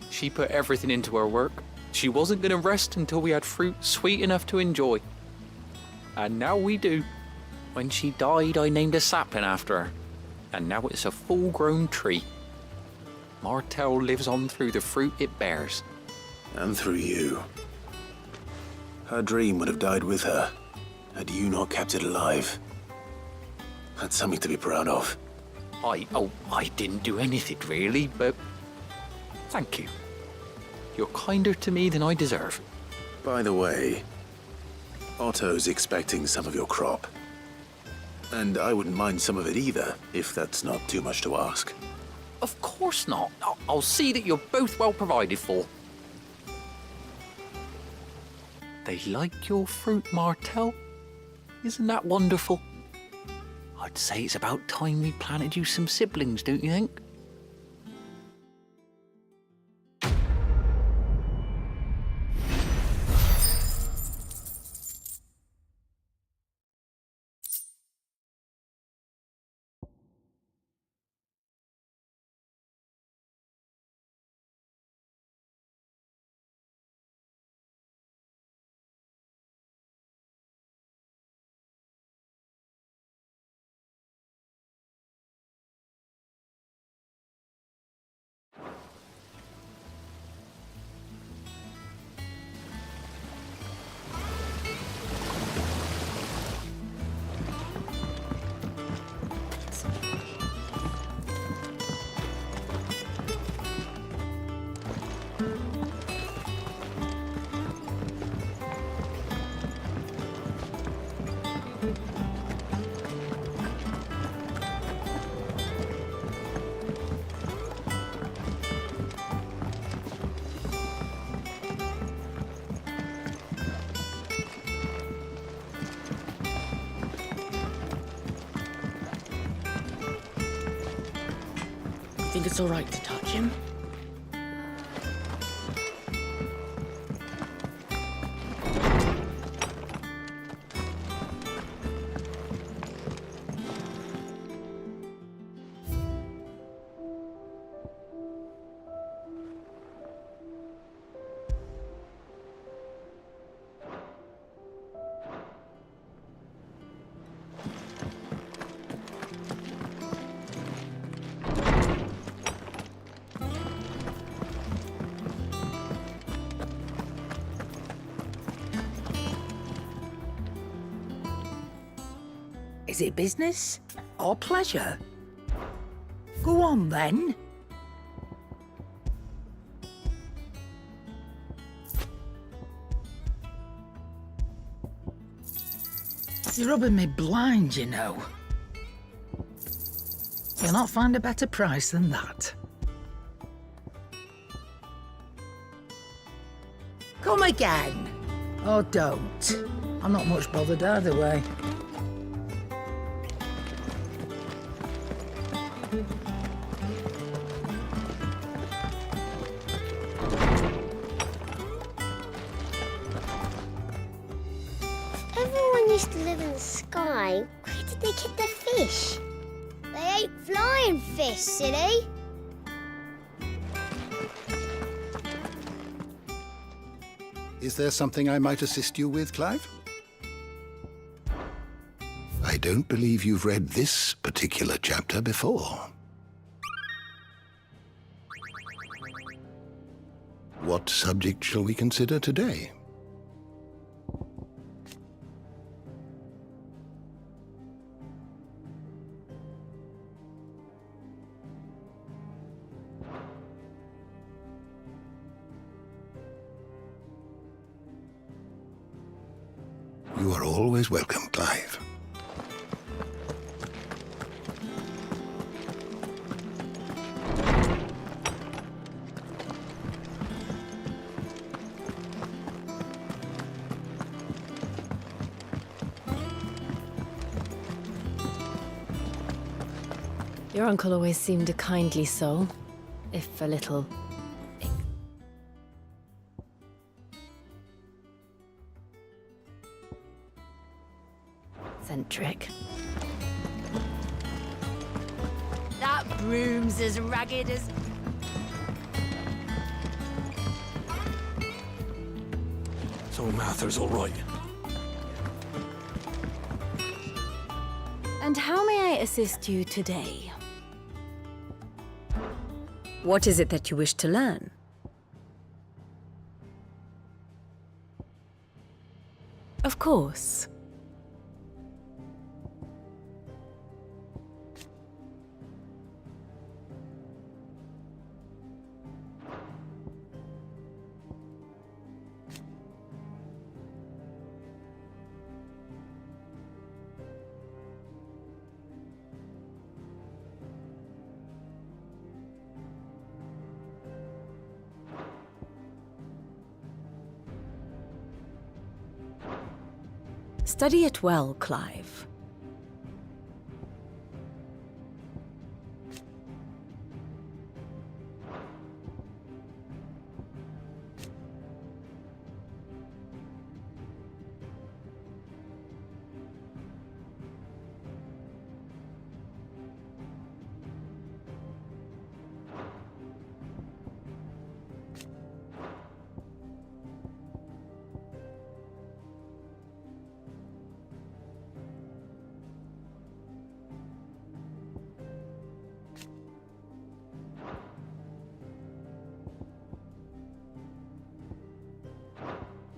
She put everything into her work. She wasn't going to rest until we had fruit sweet enough to enjoy. And now we do. When she died, I named a sapling after her. And now it's a full-grown tree. Martel lives on through the fruit it bears. And through you. Her dream would have died with her, had you not kept it alive. That's something to be proud of. I didn't do anything really, but thank you. You're kinder to me than I deserve. By the way, Otto's expecting some of your crop. And I wouldn't mind some of it either, if that's not too much to ask. Of course not. I'll see that you're both well provided for. They like your fruit, Martel. Isn't that wonderful? I'd say it's about time we planted you some siblings, don't you think? think it's all right to touch him? Is it business or pleasure? Go on, then. You're rubbing me blind, you know. You'll not find a better price than that. Come again. Or don't. I'm not much bothered either way. Everyone used to live in the sky. Where did they get their fish? They ate flying fish, silly. Is there something I might assist you with, Clive? I don't believe you've read this particular chapter before. What subject shall we consider today? You are always welcome, Clive. Your uncle always seemed a kindly soul, if a little eccentric. That broom's as ragged as... So Mather's all right. And how may I assist you today? What is it that you wish to learn? Of course. Study it well, Clive.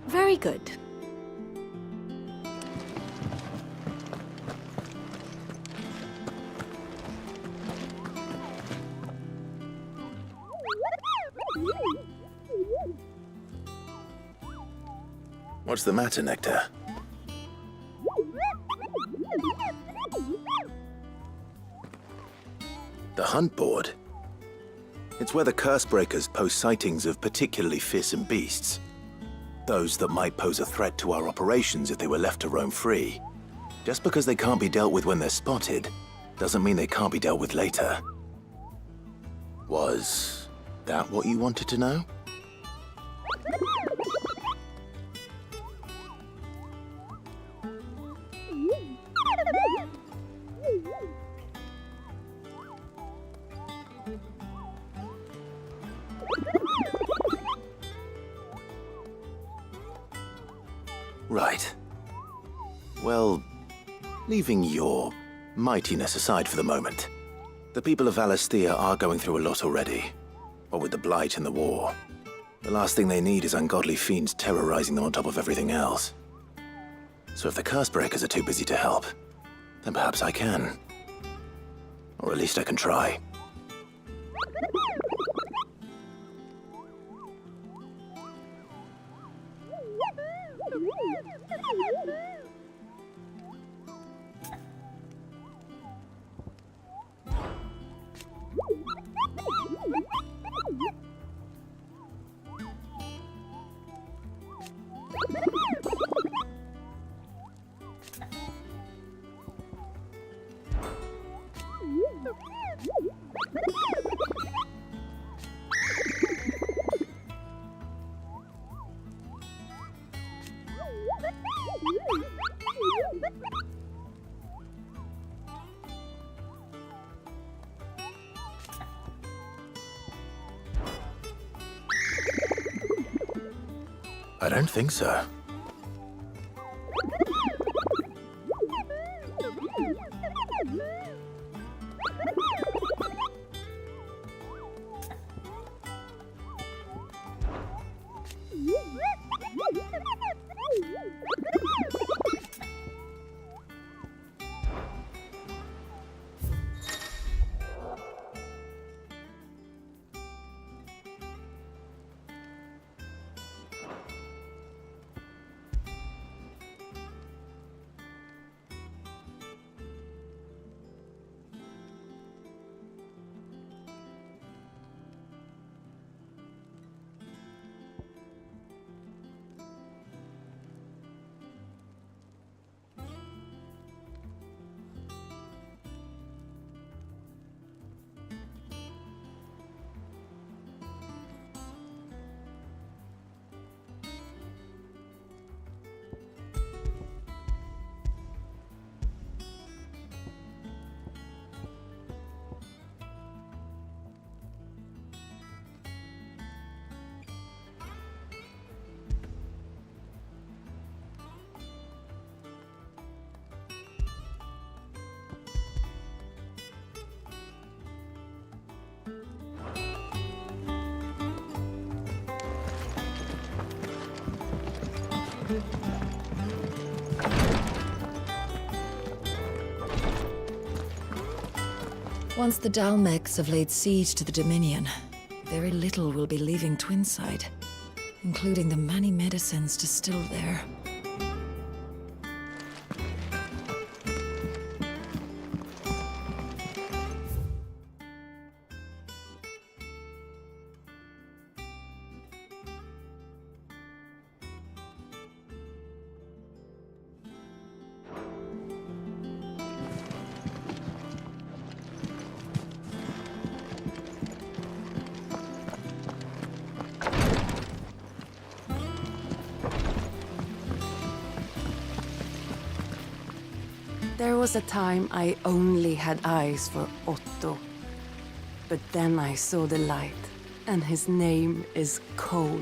Very good. What's the matter, Nectar? The hunt board? It's where the Cursebreakers post sightings of particularly fearsome beasts. Those that might pose a threat to our operations if they were left to roam free. Just because they can't be dealt with when they're spotted, doesn't mean they can't be dealt with later. Was that what you wanted to know? Right. Well, leaving your mightiness aside for the moment, the people of Valisthea are going through a lot already. What with the Blight and the war. The last thing they need is ungodly fiends terrorizing them on top of everything else. So if the Cursebreakers are too busy to help, then perhaps I can. Or at least I can try. I don't think so. Once the Dalmecs have laid siege to the Dominion, very little will be leaving Twinside, including the many medicines distilled there. There was a time I only had eyes for Otto. But then I saw the light, and his name is Cole.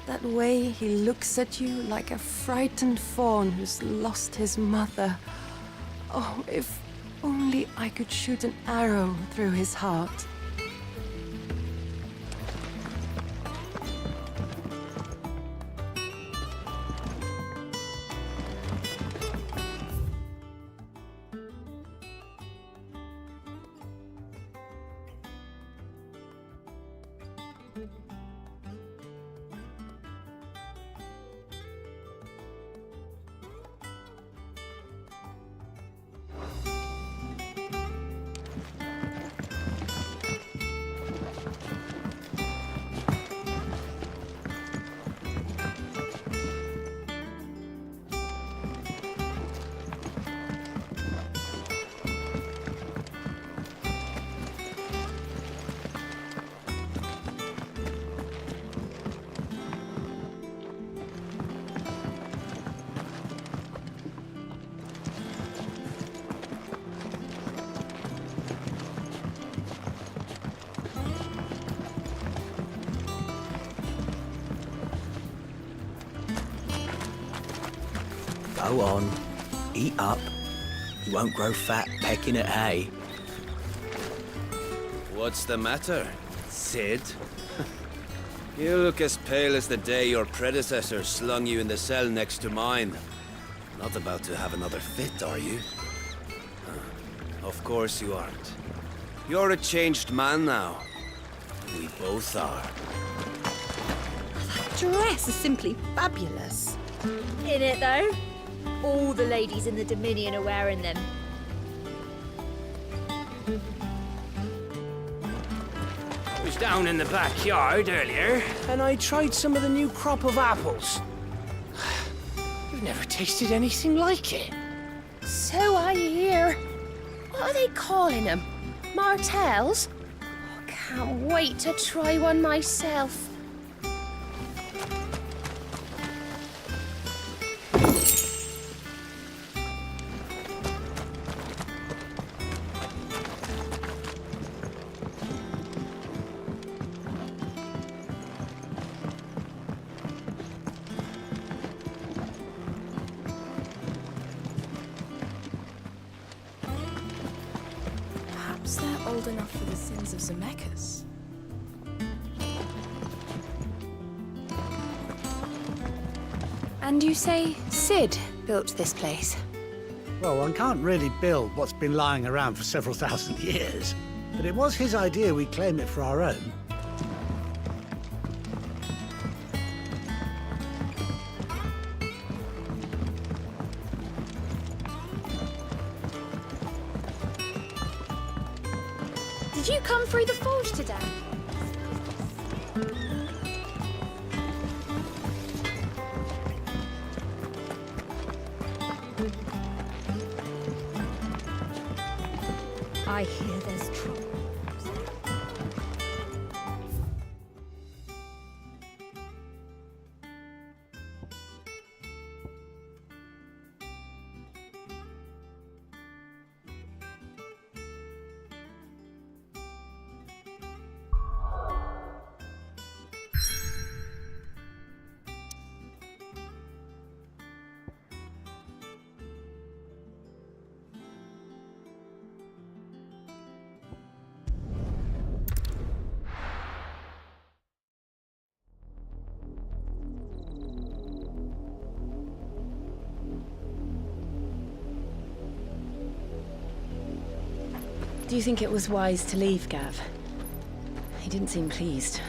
That way he looks at you like a frightened fawn who's lost his mother. Oh, if only I could shoot an arrow through his heart. Go on, eat up. You won't grow fat pecking at hay. What's the matter, Sid? You look as pale as the day your predecessor slung you in the cell next to mine. Not about to have another fit, are you? Of course you aren't. You're a changed man now. We both are. That dress is simply fabulous. In it, though? All the ladies in the Dominion are wearing them. I was down in the backyard earlier, and I tried some of the new crop of apples. I've never tasted anything like it. So I hear. What are they calling them? Martels? Oh, can't wait to try one myself. Perhaps they're old enough for the sins of Zemeckis. And you say Sid built this place? Well, one can't really build what's been lying around for several thousand years. But it was his idea we claim it for our own. Did you come through the forge today? I hear there's trouble. Do you think it was wise to leave, Gav? He didn't seem pleased.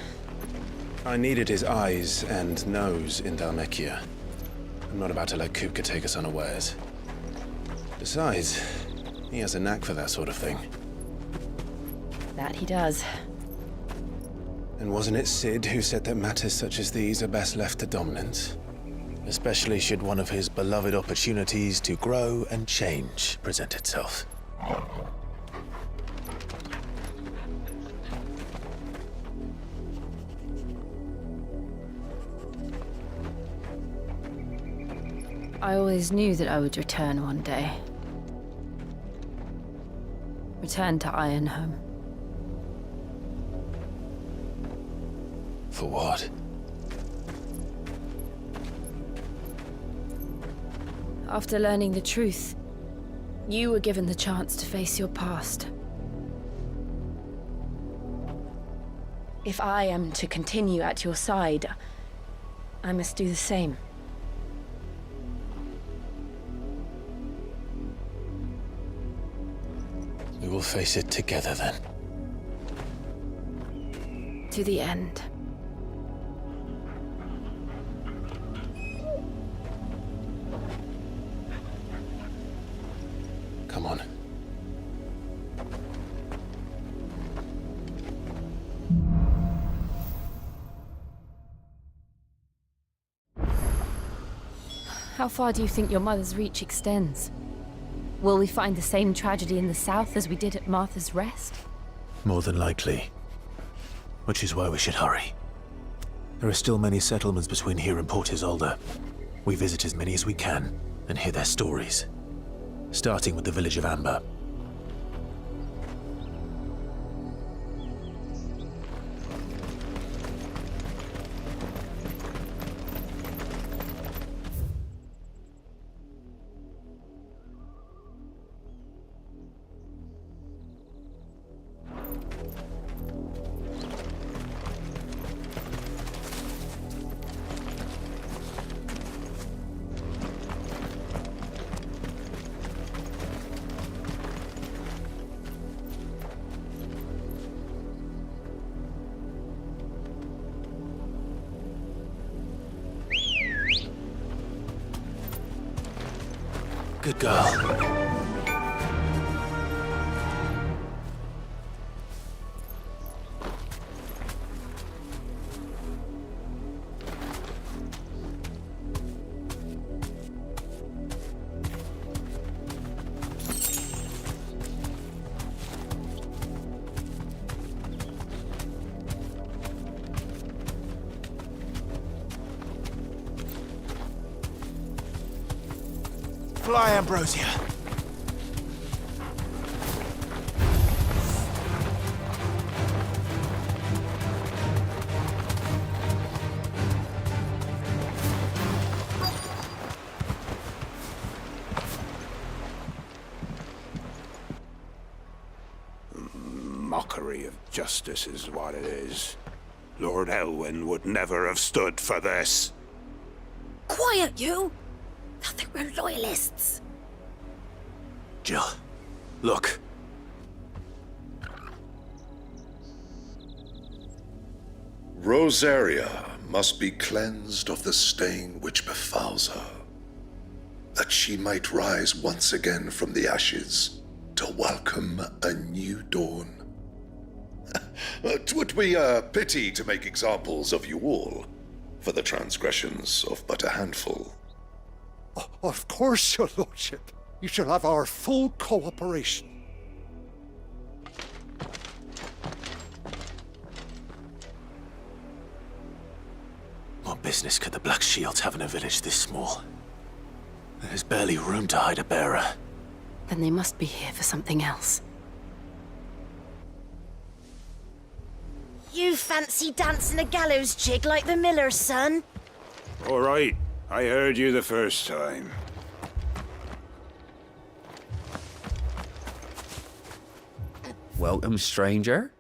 I needed his eyes and nose in Dhalmekia. I'm not about to let Kupka take us unawares. Besides, he has a knack for that sort of thing. That he does. And wasn't it Sid who said that matters such as these are best left to dominance? Especially should one of his beloved opportunities to grow and change present itself. I always knew that I would return one day. Return to Ironhome. For what? After learning the truth, you were given the chance to face your past. If I am to continue at your side, I must do the same. We will face it together then. To the end. Come on. How far do you think your mother's reach extends? Will we find the same tragedy in the south as we did at Martha's Rest? More than likely. Which is why we should hurry. There are still many settlements between here and Port Isolde. We visit as many as we can and hear their stories. Starting with the village of Amber. Good girl. Fly, Ambrosia. Mockery of justice is what it is. Lord Elwyn would never have stood for this. Quiet, you! Thought they were loyalists. Jill, look. Rosaria must be cleansed of the stain which befouls her, that she might rise once again from the ashes to welcome a new dawn. 'Twould be a pity to make examples of you all, for the transgressions of but a handful. Of course, your lordship. You shall have our full cooperation. What business could the Black Shields have in a village this small? There's barely room to hide a bearer. Then they must be here for something else. You fancy dancing a gallows jig like the miller's son? All right, I heard you the first time. Welcome, stranger.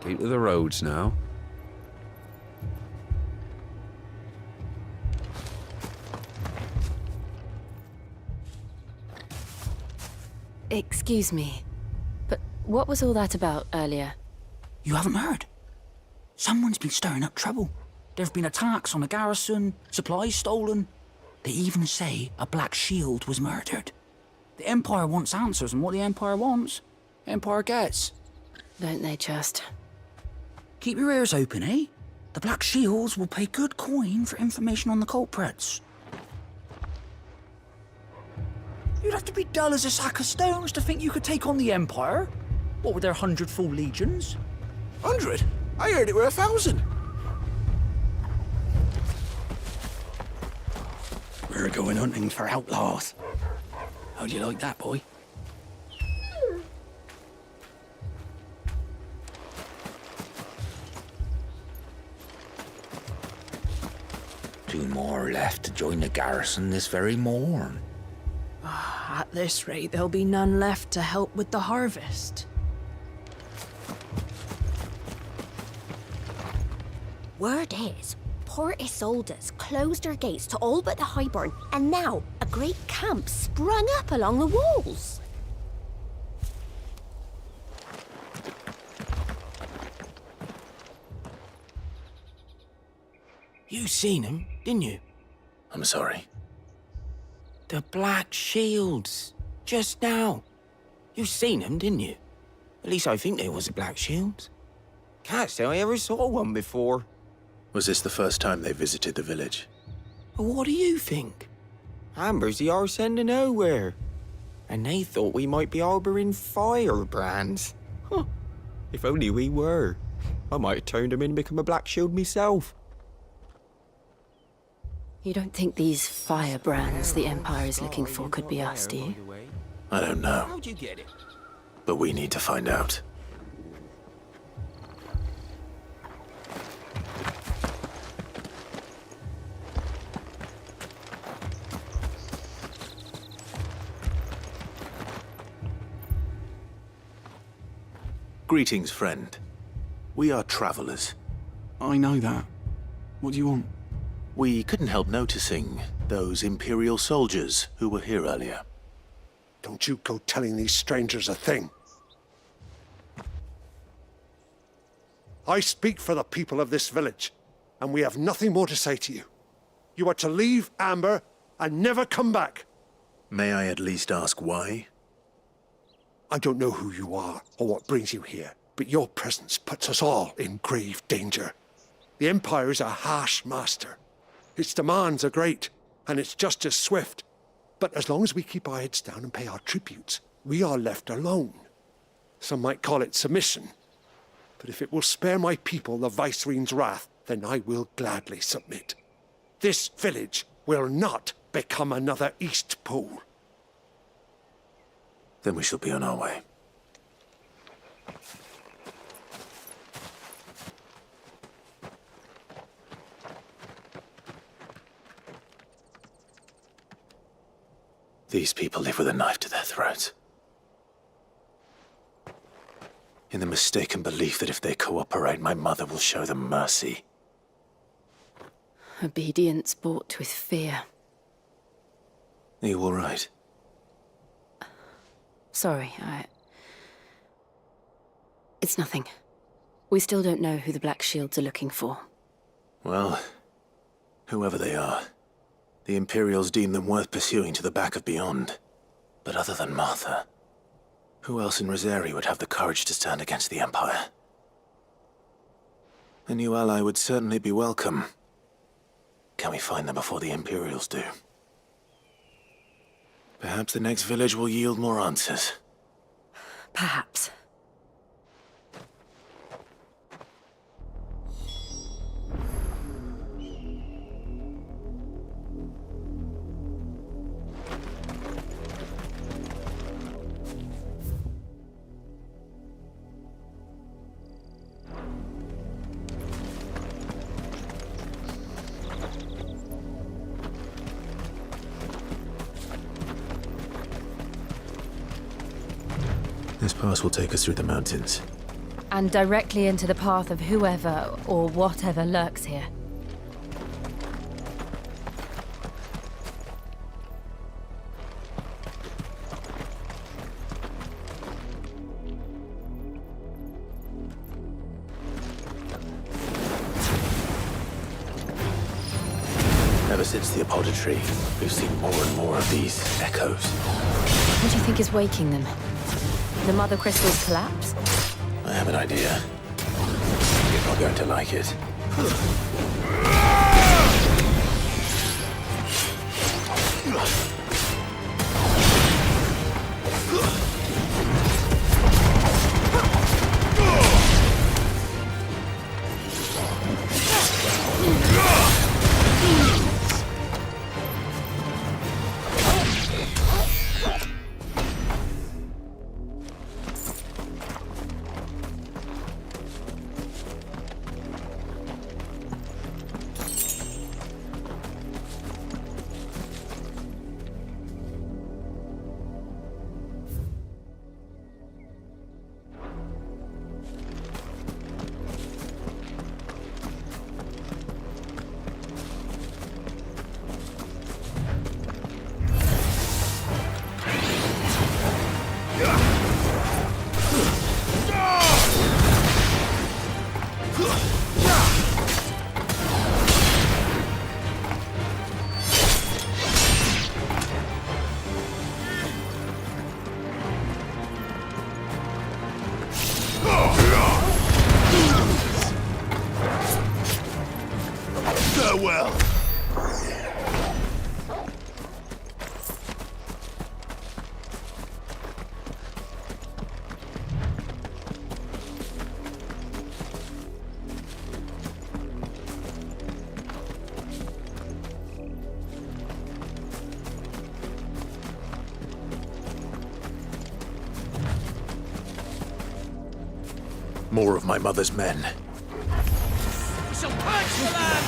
Keep to the roads now. Excuse me, but what was all that about earlier? You haven't heard? Someone's been stirring up trouble. There have been attacks on the garrison, supplies stolen. They even say a Black Shield was murdered. The Empire wants answers, and what the Empire wants, Empire gets. Don't they just? Keep your ears open, eh? The Black Shields will pay good coin for information on the culprits. You'd have to be dull as a sack of stones to think you could take on the Empire. What with their 100 full legions? 100? I heard it were 1,000. We're going hunting for outlaws. How'd you like that, boy? Two more left to join the garrison this very morn. At this rate, there'll be none left to help with the harvest. Word is, Port Isolde's closed her gates to all but the highborn, and now a great camp sprung up along the walls. You seen him, didn't you? I'm sorry. The Black Shields. Just now. You seen them, didn't you? At least I think there was a Black Shields. Can't say I ever saw one before. Was this the first time they visited the village? Well, what do you think? Amber's the arse end of nowhere. And they thought we might be harbouring firebrands. Huh. If only we were. I might have turned them in and become a Black Shield myself. You don't think these firebrands the Empire is looking for could be us, do you? I don't know. How'd you get it? But we need to find out. Greetings, friend. We are travelers. I know that. What do you want? We couldn't help noticing those Imperial soldiers who were here earlier. Don't you go telling these strangers a thing. I speak for the people of this village, and we have nothing more to say to you. You are to leave Amber and never come back. May I at least ask why? I don't know who you are or what brings you here, but your presence puts us all in grave danger. The Empire is a harsh master. Its demands are great, and its justice swift. But as long as we keep our heads down and pay our tributes, we are left alone. Some might call it submission. But if it will spare my people the Viceroy's wrath, then I will gladly submit. This village will not become another East Pole. Then we shall be on our way. These people live with a knife to their throats. In the mistaken belief that if they cooperate, my mother will show them mercy. Obedience bought with fear. Are you all right? Sorry, It's nothing. We still don't know who the Black Shields are looking for. Well, whoever they are, the Imperials deem them worth pursuing to the back of beyond. But other than Martha, who else in Rosari would have the courage to stand against the Empire? A new ally would certainly be welcome. Can we find them before the Imperials do? Perhaps the next village will yield more answers. Perhaps. This pass will take us through the mountains. And directly into the path of whoever or whatever lurks here. Ever since the apodatory, we've seen more and more of these echoes. What do you think is waking them? The Mother Crystal's collapse? I have an idea. You're not going to like it. Farewell. more of my mother's men. We shall purge the land!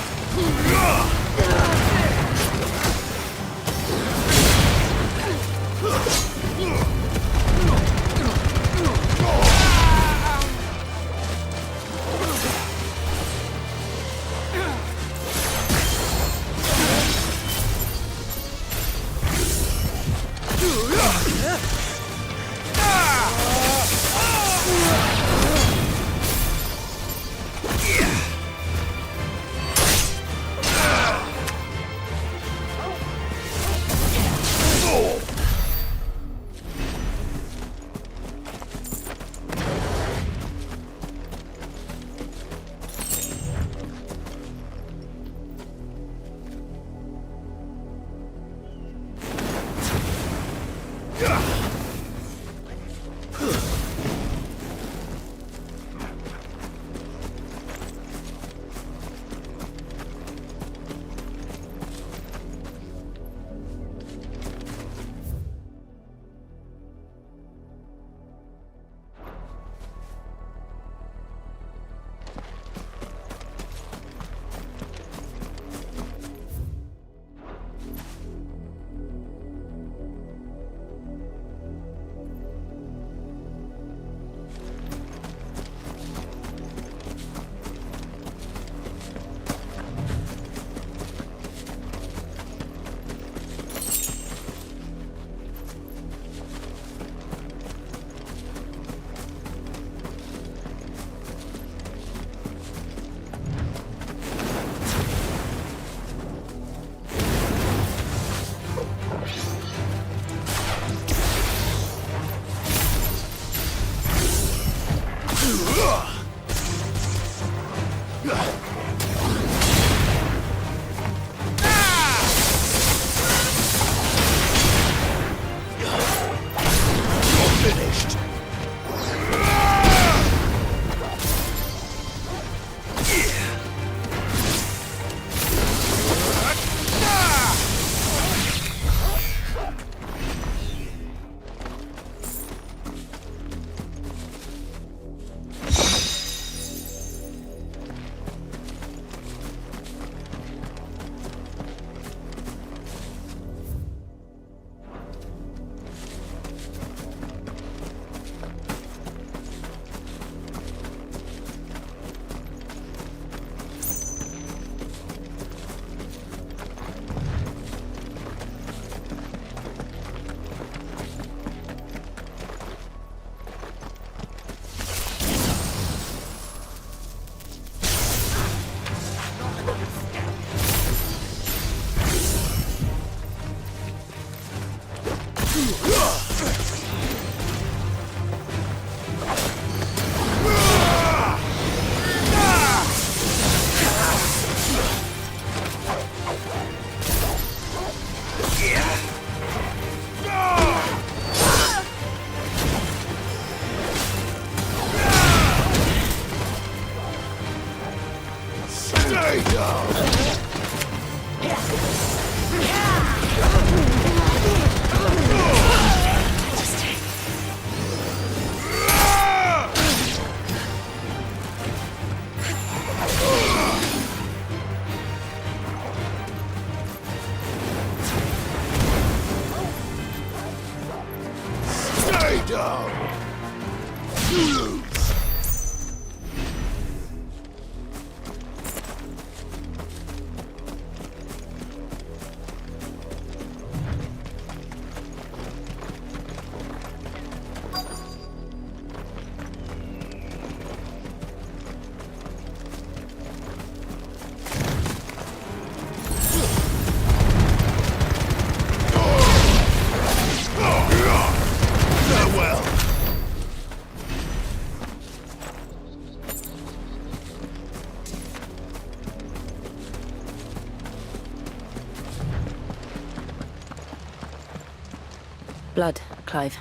Blood, Clive.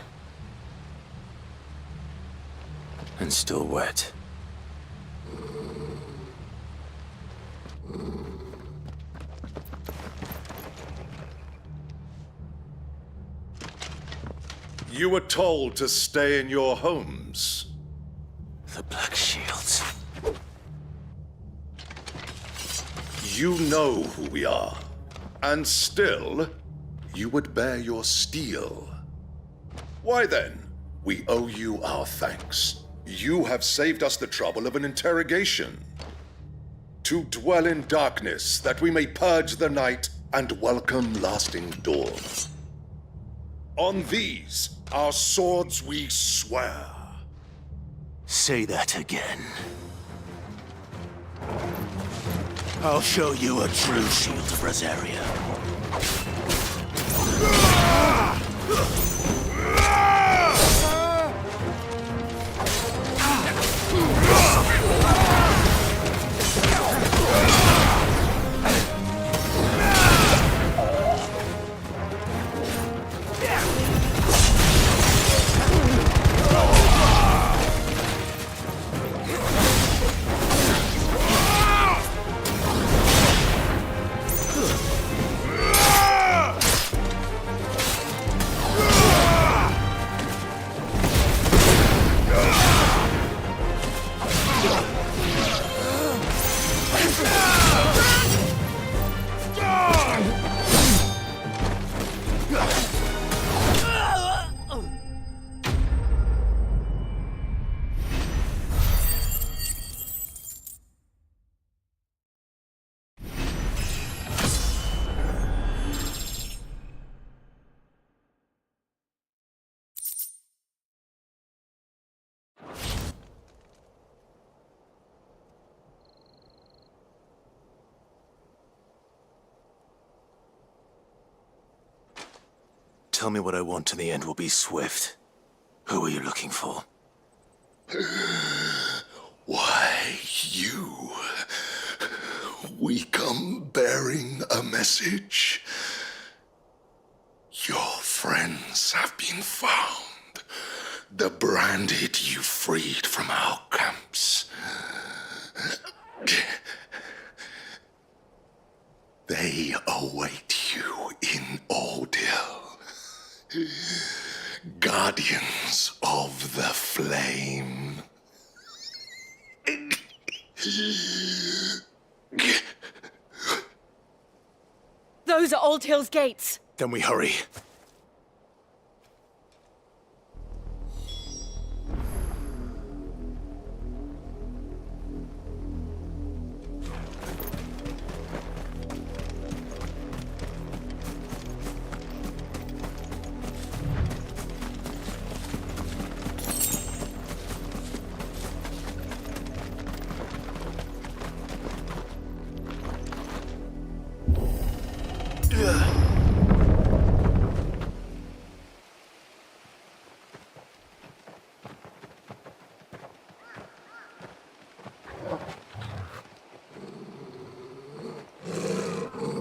And still wet. You were told to stay in your homes. The Black Shields. You know who we are, and still, you would bear your steel. Why then, we owe you our thanks. You have saved us the trouble of an interrogation. To dwell in darkness, that we may purge the night and welcome lasting dawn. On these, our swords we swear. Say that again. I'll show you a true shield of Rosaria. Tell me what I want and the end will be swift. Who are you looking for? Why, you. We come bearing a message. Your friends have been found. The branded you freed from our camps. They await you in Ordeal. Guardians of the Flame. Those are Old Hill's gates. Then we hurry.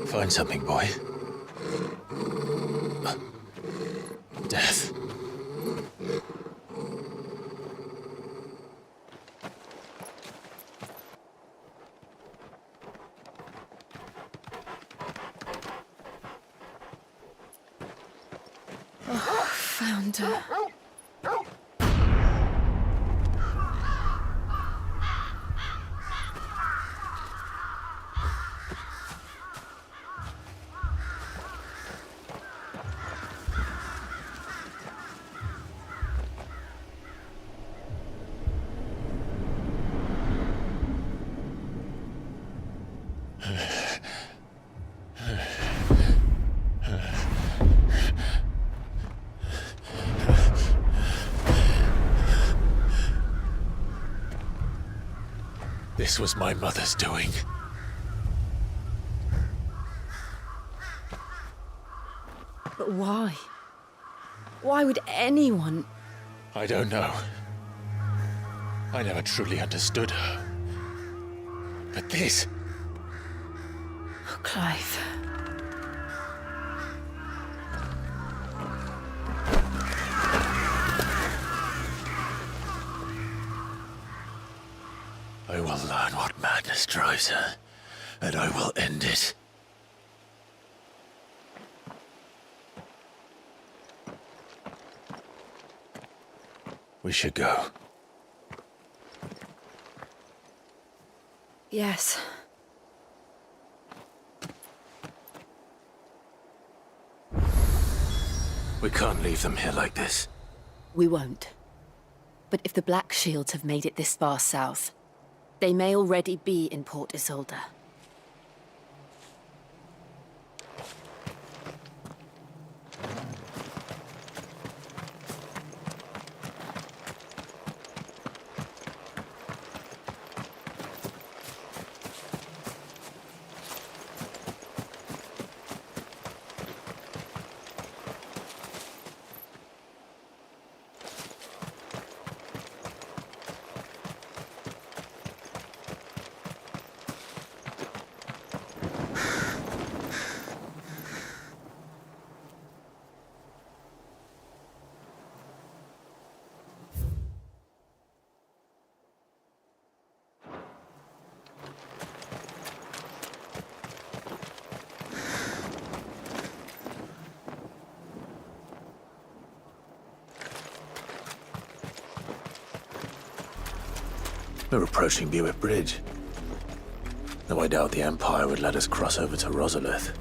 Find something, boy. Death. Oh, found her. This was my mother's doing. But why? Why would anyone? I don't know. I never truly understood her. But this... Oh, Clive. I will learn what madness drives her, and I will end it. We should go. Yes. We can't leave them here like this. We won't. But if the Black Shields have made it this far south, they may already be in Port Isolde. We're approaching Buick Bridge. Though I doubt the Empire would let us cross over to Rosalith.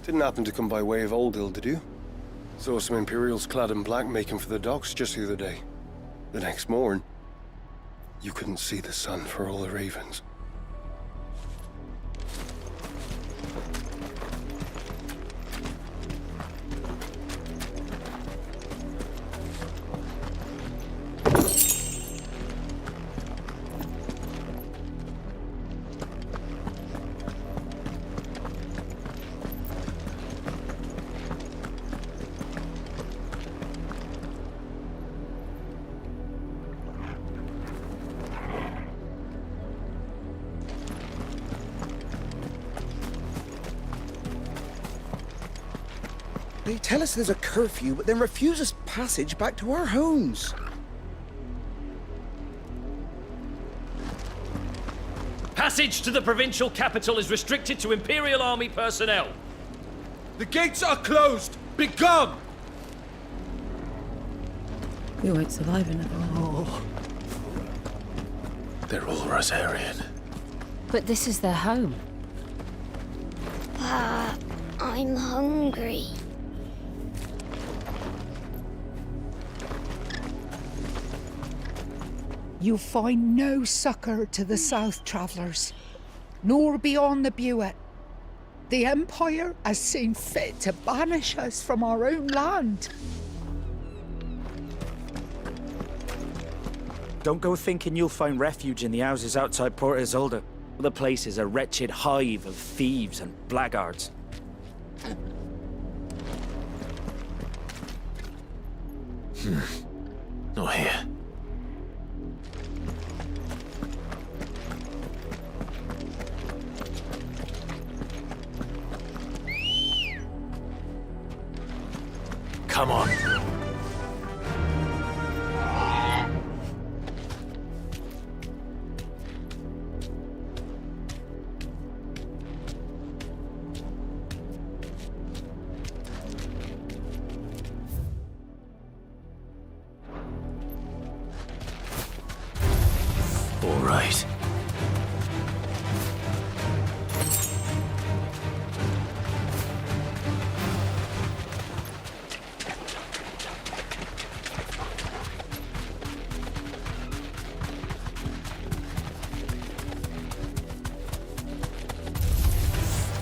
Didn't happen to come by way of Oldhill, did you? Saw some Imperials clad in black making for the docks just the other day. The next morn, you couldn't see the sun for all the ravens. They tell us there's a curfew, but then refuse us passage back to our homes. Passage to the provincial capital is restricted to Imperial Army personnel. The gates are closed! Begone! We won't survive another one. They're all Rosarian. But this is their home. I'm hungry. You find no succor to the south travellers, nor beyond the Buet. The Empire has seen fit to banish us from our own land. Don't go thinking you'll find refuge in the houses outside Port Isolde. The place is a wretched hive of thieves and blackguards. Not here. Come on. All right.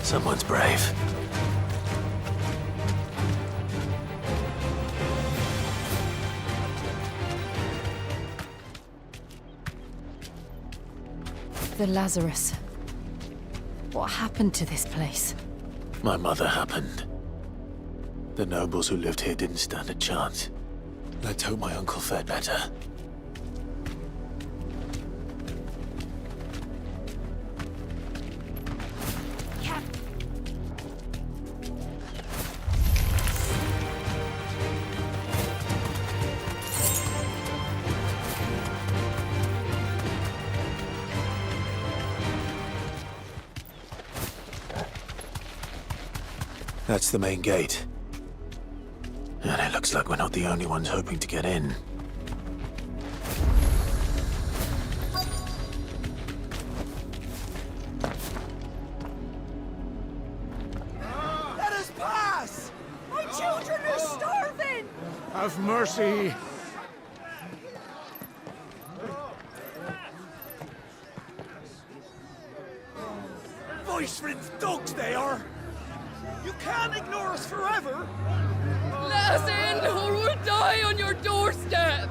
Someone's brave. The Lazarus. What happened to this place? My mother happened. The nobles who lived here didn't stand a chance. Let's hope my uncle fared better. That's the main gate. And it looks like we're not the only ones hoping to get in. Let us pass! My children are starving! Have mercy. Voice-riddled dogs they are! You can't ignore us forever! Let us in, or we'll die on your doorstep!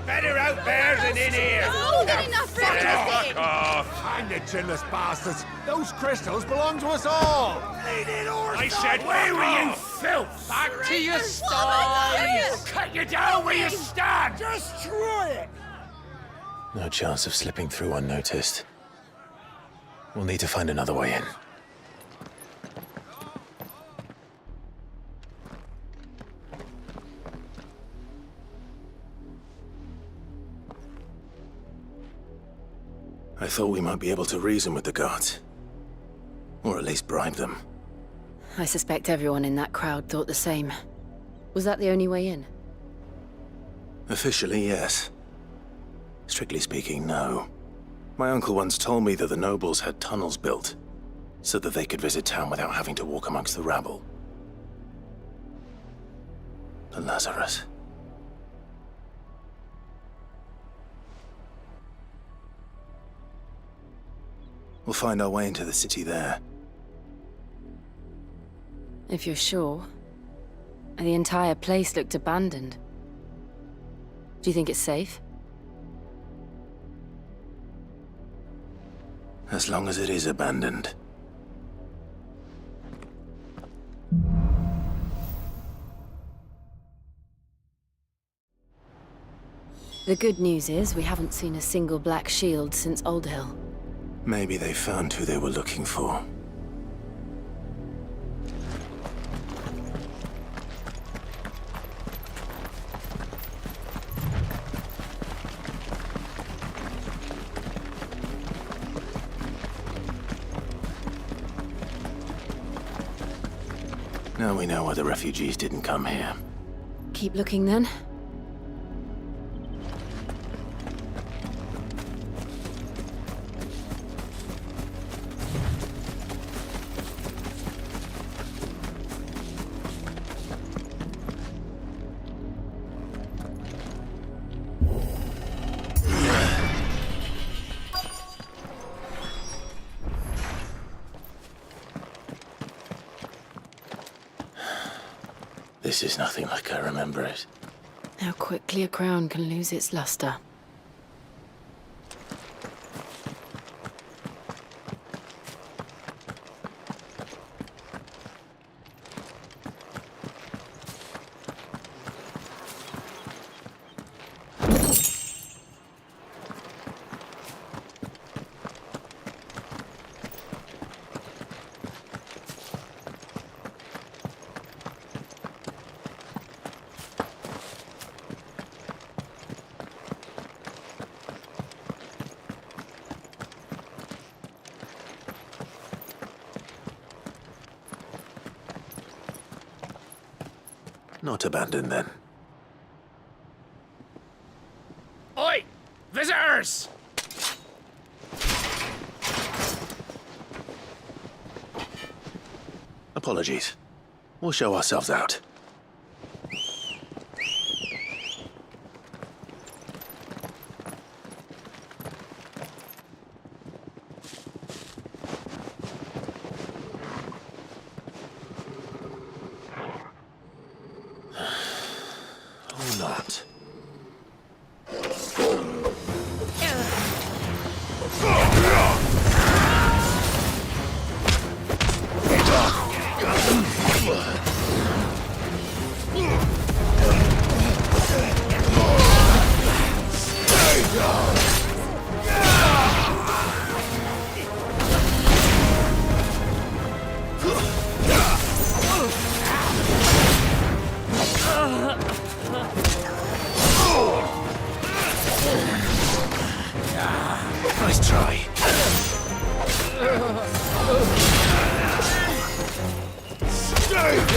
Better out there than in here! More than enough for Fuck off! Hang the chinless bastards! Those crystals belong to us all! I said, where were you, filth? Back to your sties! Cut you down where you stand! Just try it! No chance of slipping through unnoticed. We'll need to find another way in. I thought we might be able to reason with the guards. Or at least bribe them. I suspect everyone in that crowd thought the same. Was that the only way in? Officially, yes. Strictly speaking, no. My uncle once told me that the nobles had tunnels built, so that they could visit town without having to walk amongst the rabble. The Lazarus. We'll find our way into the city there. If you're sure. The entire place looked abandoned. Do you think it's safe? As long as it is abandoned. The good news is we haven't seen a single black shield since Old Hill. Maybe they found who they were looking for. Now we know why the refugees didn't come here. Keep looking then. This is nothing like I remember it. How quickly a crown can lose its luster. Not abandoned, then. Oi! Visitors! Apologies. We'll show ourselves out. Or not. Nice try. Stay!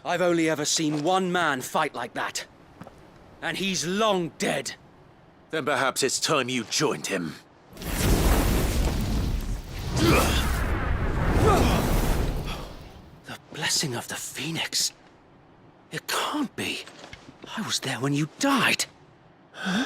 I've only ever seen one man fight like that. And he's long dead. Then perhaps it's time you joined him. The blessing of the Phoenix. It can't be. I was there when you died. Huh?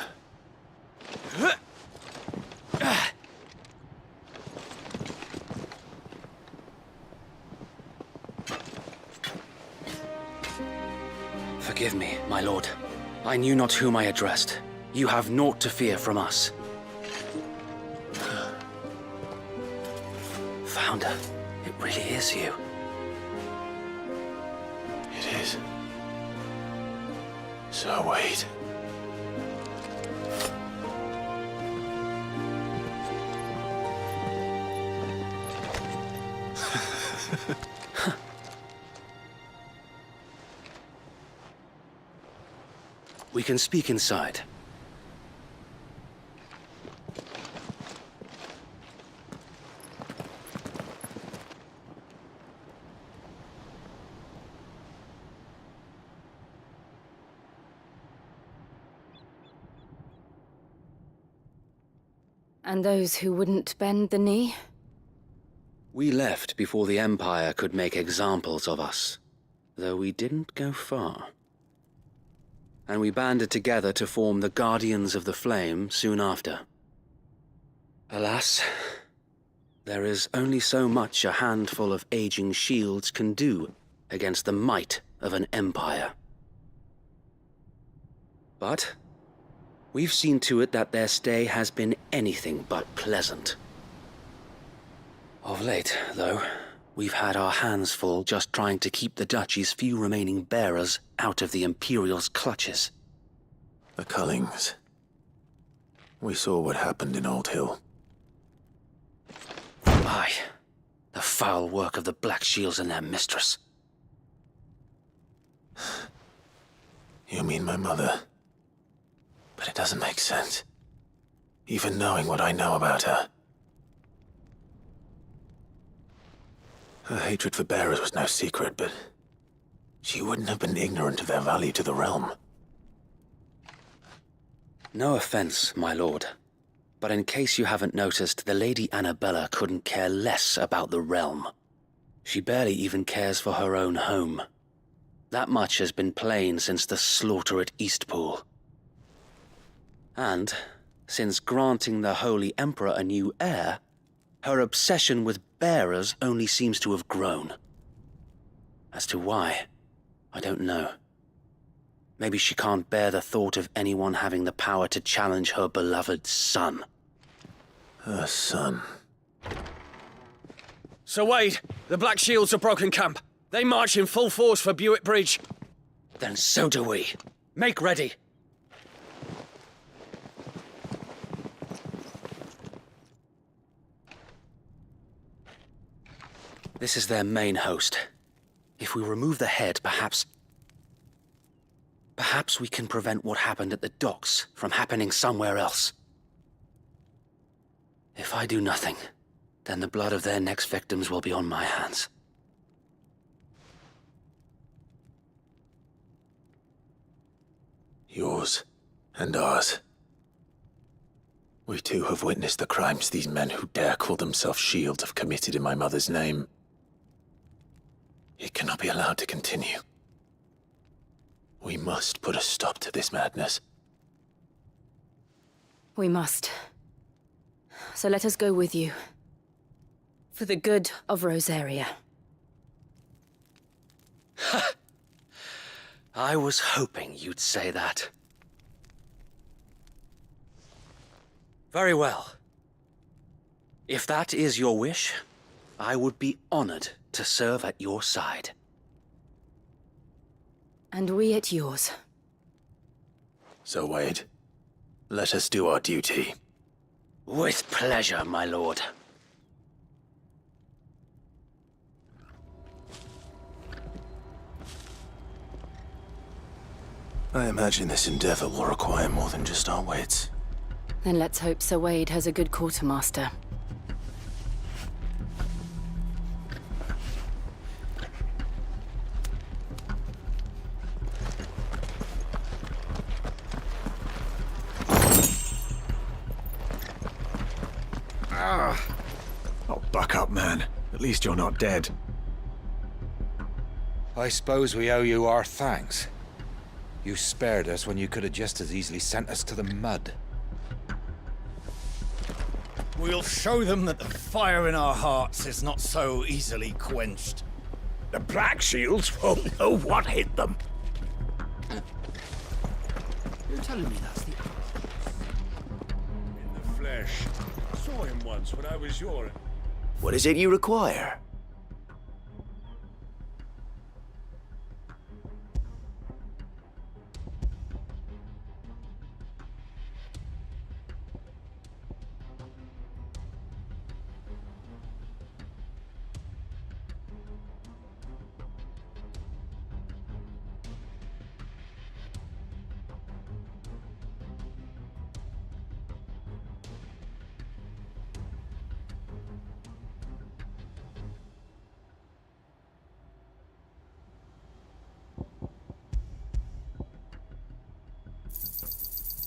Forgive me, my lord. I knew not whom I addressed. You have naught to fear from us. Founder, it really is you. It is. So wait. We can speak inside. And those who wouldn't bend the knee? We left before the Empire could make examples of us, though we didn't go far. And we banded together to form the Guardians of the Flame soon after. Alas, there is only so much a handful of aging shields can do against the might of an empire. But we've seen to it that their stay has been anything but pleasant. Of late, though, we've had our hands full just trying to keep the Duchy's few remaining bearers out of the Imperial's clutches. The Cullings. We saw what happened in Old Hill. Aye, the foul work of the Black Shields and their mistress. You mean my mother? But it doesn't make sense. Even knowing what I know about her. Her hatred for bearers was no secret, but she wouldn't have been ignorant of their value to the realm. No offense, my lord, but in case you haven't noticed, the Lady Annabella couldn't care less about the realm. She barely even cares for her own home. That much has been plain since the slaughter at Eastpool. And, since granting the Holy Emperor a new heir, her obsession with bearers only seems to have grown. As to why, I don't know. Maybe she can't bear the thought of anyone having the power to challenge her beloved son. Her son. Sir Wade, the Black Shields have broken camp. They march in full force for Buick Bridge. Then so do we. Make ready. This is their main host. If we remove the head, perhaps we can prevent what happened at the docks from happening somewhere else. If I do nothing, then the blood of their next victims will be on my hands. Yours and ours. We too have witnessed the crimes these men who dare call themselves Shields have committed in my mother's name. It cannot be allowed to continue. We must put a stop to this madness. We must. So let us go with you. For the good of Rosaria. I was hoping you'd say that. Very well. If that is your wish, I would be honored to serve at your side. And we at yours. So, Wade, let us do our duty. With pleasure, my lord. I imagine this endeavor will require more than just our wits. Then let's hope Sir Wade has a good quartermaster. Oh, buck up, man. At least you're not dead. I suppose we owe you our thanks. You spared us when you could have just as easily sent us to the mud. We'll show them that the fire in our hearts is not so easily quenched. The Black Shields won't know what hit them. You're telling me that's the... In the flesh. Saw him once when I was your... What is it you require?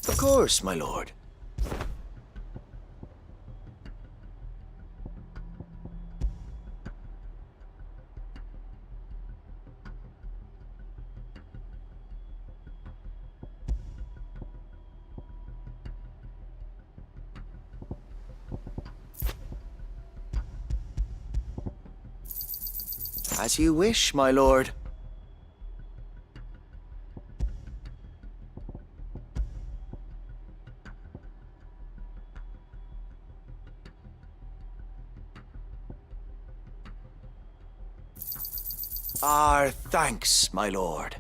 Of course, my lord. As you wish, my lord. Our thanks, my lord.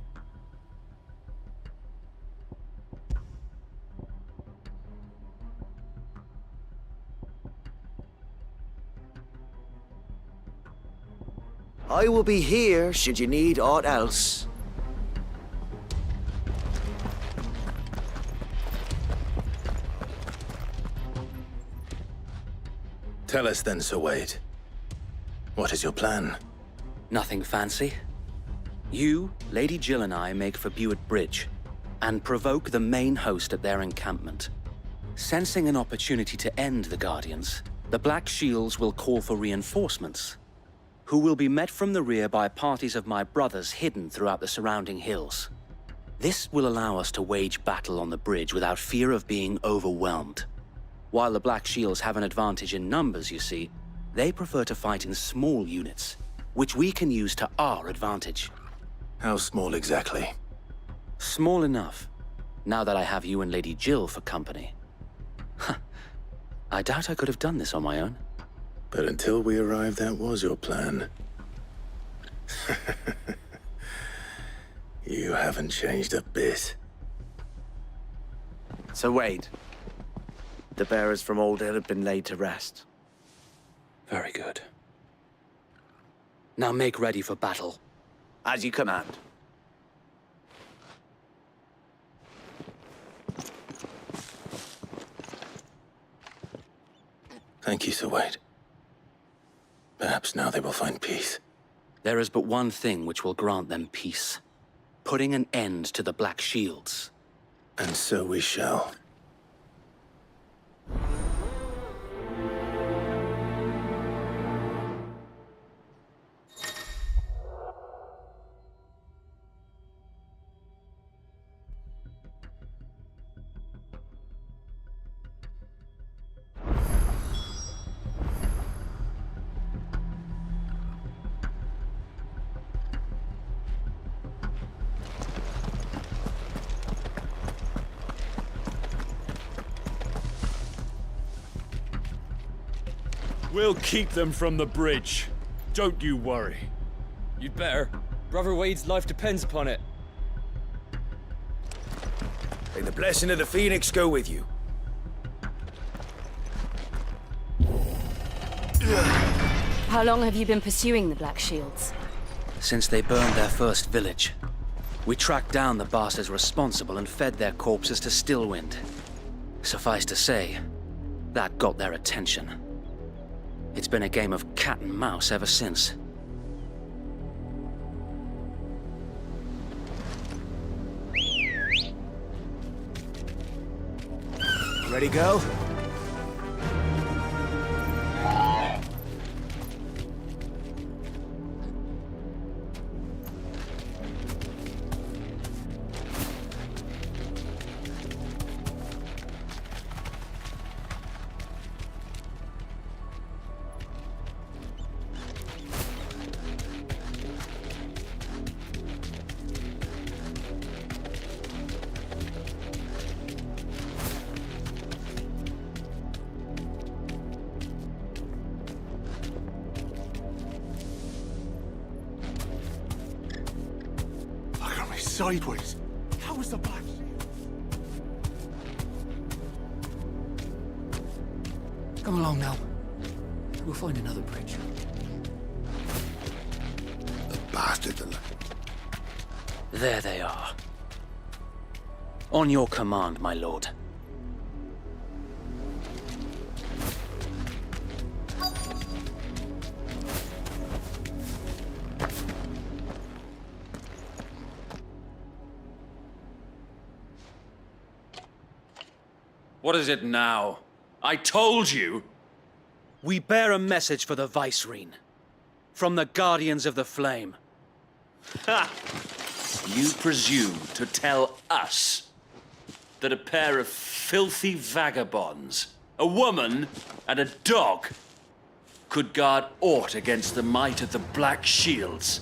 I will be here should you need aught else. Tell us then, Sir Wade. What is your plan? Nothing fancy. You, Lady Jill and I make for Buett Bridge and provoke the main host at their encampment. Sensing an opportunity to end the Guardians, the Black Shields will call for reinforcements, who will be met from the rear by parties of my brothers hidden throughout the surrounding hills. This will allow us to wage battle on the bridge without fear of being overwhelmed. While the Black Shields have an advantage in numbers, you see, they prefer to fight in small units, which we can use to our advantage. How small exactly? Small enough, now that I have you and Lady Jill for company. I doubt I could have done this on my own. But until we arrived, that was your plan. You haven't changed a bit. Sir Wade, the bearers from Old Hill have been laid to rest. Very good. Now make ready for battle. As you command. Thank you, Sir Wade. Perhaps now they will find peace. There is but one thing which will grant them peace. Putting an end to the Black Shields. And so we shall. We'll keep them from the bridge. Don't you worry. You'd better. Brother Wade's life depends upon it. May the blessing of the Phoenix go with you. How long have you been pursuing the Black Shields? Since they burned their first village. We tracked down the bastards responsible and fed their corpses to Stillwind. Suffice to say, that got their attention. It's been a game of cat and mouse ever since. Ready, go? sideways. How was the Black Shield? Come along now. We'll find another bridge. The bastard. There they are. On your command, my lord. What is it now? I told you! We bear a message for the Vicereine. From the Guardians of the Flame. Ha! You presume to tell us that a pair of filthy vagabonds, a woman and a dog, could guard aught against the might of the Black Shields?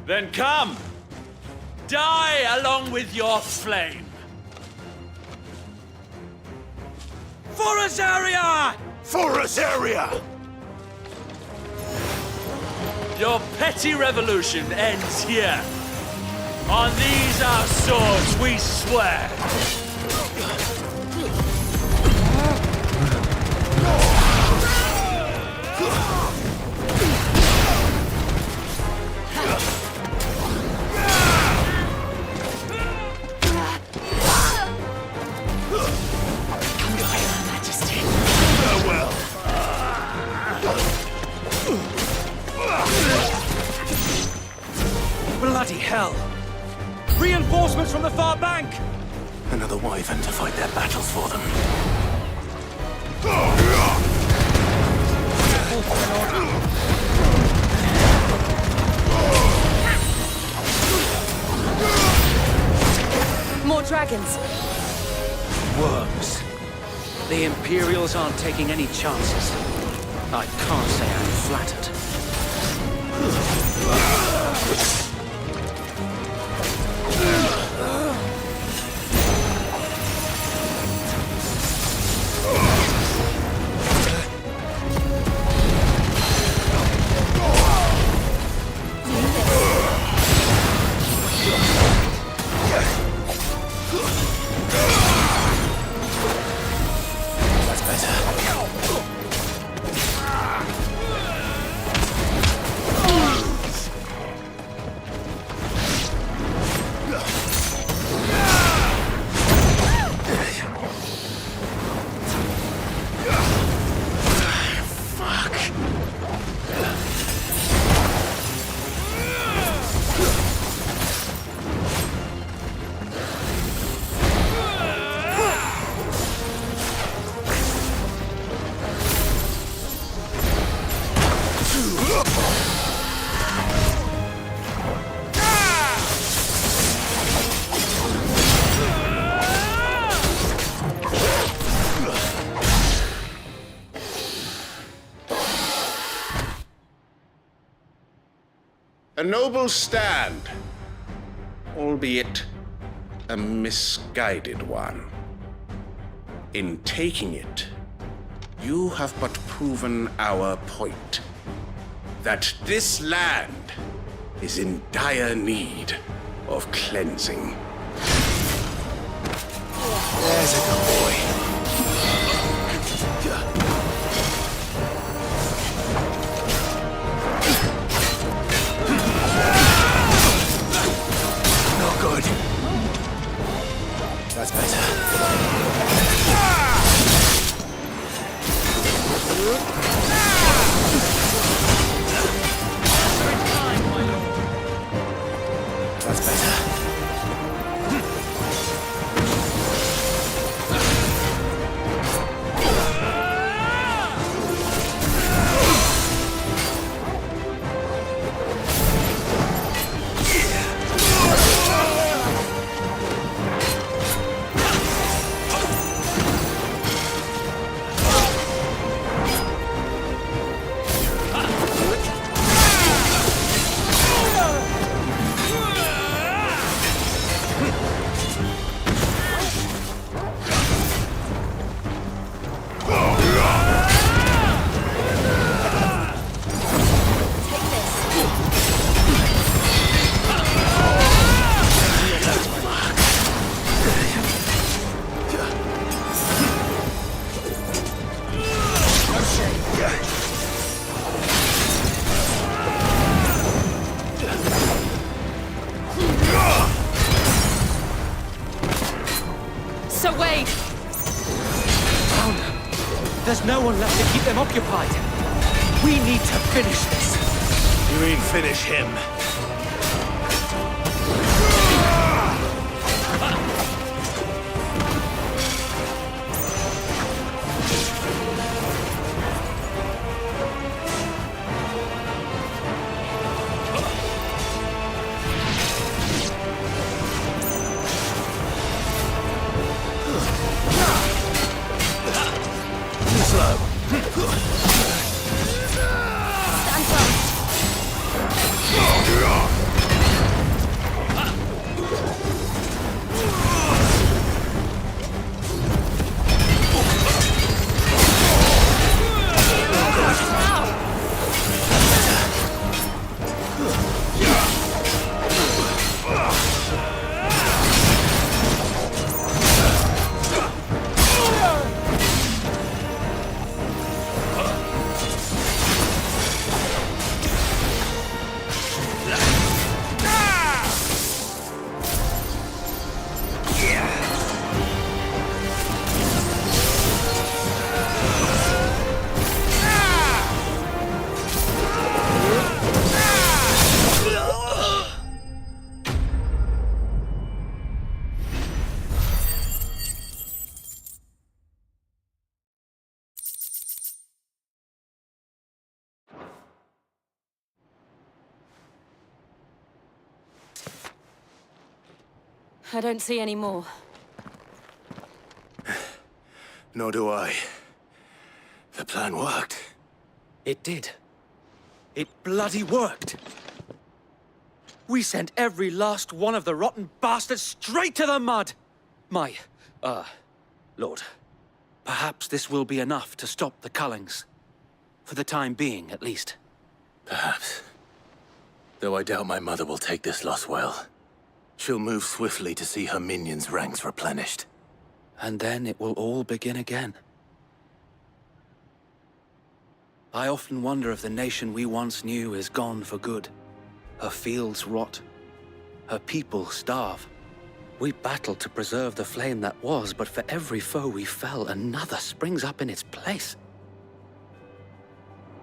Then come! Die along with your flame! For us area! For us area! Your petty revolution ends here. On these our swords we swear. Bloody hell! Reinforcements from the far bank! Another wyvern to fight their battles for them. More dragons. Worms. The Imperials aren't taking any chances. I can't say I'm flattered. That's better. A noble stand, albeit a misguided one. In taking it, you have but proven our point, that this land is in dire need of cleansing. There's a good boy. Not good. That's better. That's better. There's no one left to keep them occupied. We need to finish this. You mean finish him? I don't see any more. Nor do I. The plan worked. It did. It bloody worked. We sent every last one of the rotten bastards straight to the mud! Lord, perhaps this will be enough to stop the Cullings. For the time being, at least. Perhaps. Though I doubt my mother will take this loss well. She'll move swiftly to see her minions' ranks replenished. And then it will all begin again. I often wonder if the nation we once knew is gone for good. Her fields rot. Her people starve. We battled to preserve the flame that was, but for every foe we fell, another springs up in its place.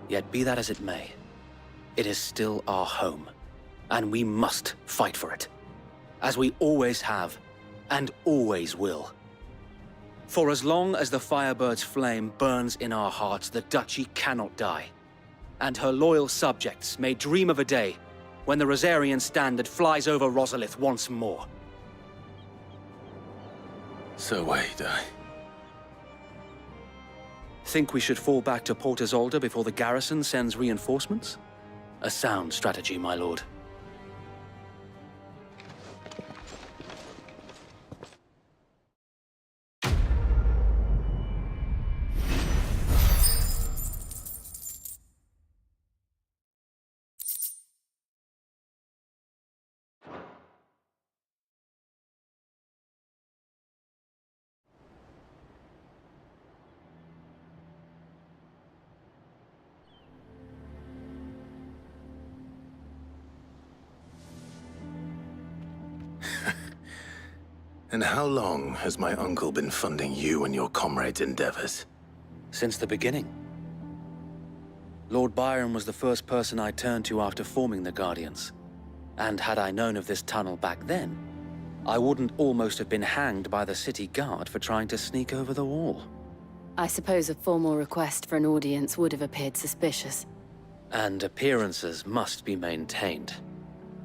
Yet be that as it may, it is still our home, and we must fight for it. As we always have, and always will. For as long as the Firebird's flame burns in our hearts, the Duchy cannot die. And her loyal subjects may dream of a day when the Rosarian standard flies over Rosalith once more. So wait, Think we should fall back to Port Isolde before the garrison sends reinforcements? A sound strategy, my lord. And how long has my uncle been funding you and your comrades' endeavors? Since the beginning. Lord Byron was the first person I turned to after forming the Guardians. And had I known of this tunnel back then, I wouldn't almost have been hanged by the city guard for trying to sneak over the wall. I suppose a formal request for an audience would have appeared suspicious. And appearances must be maintained.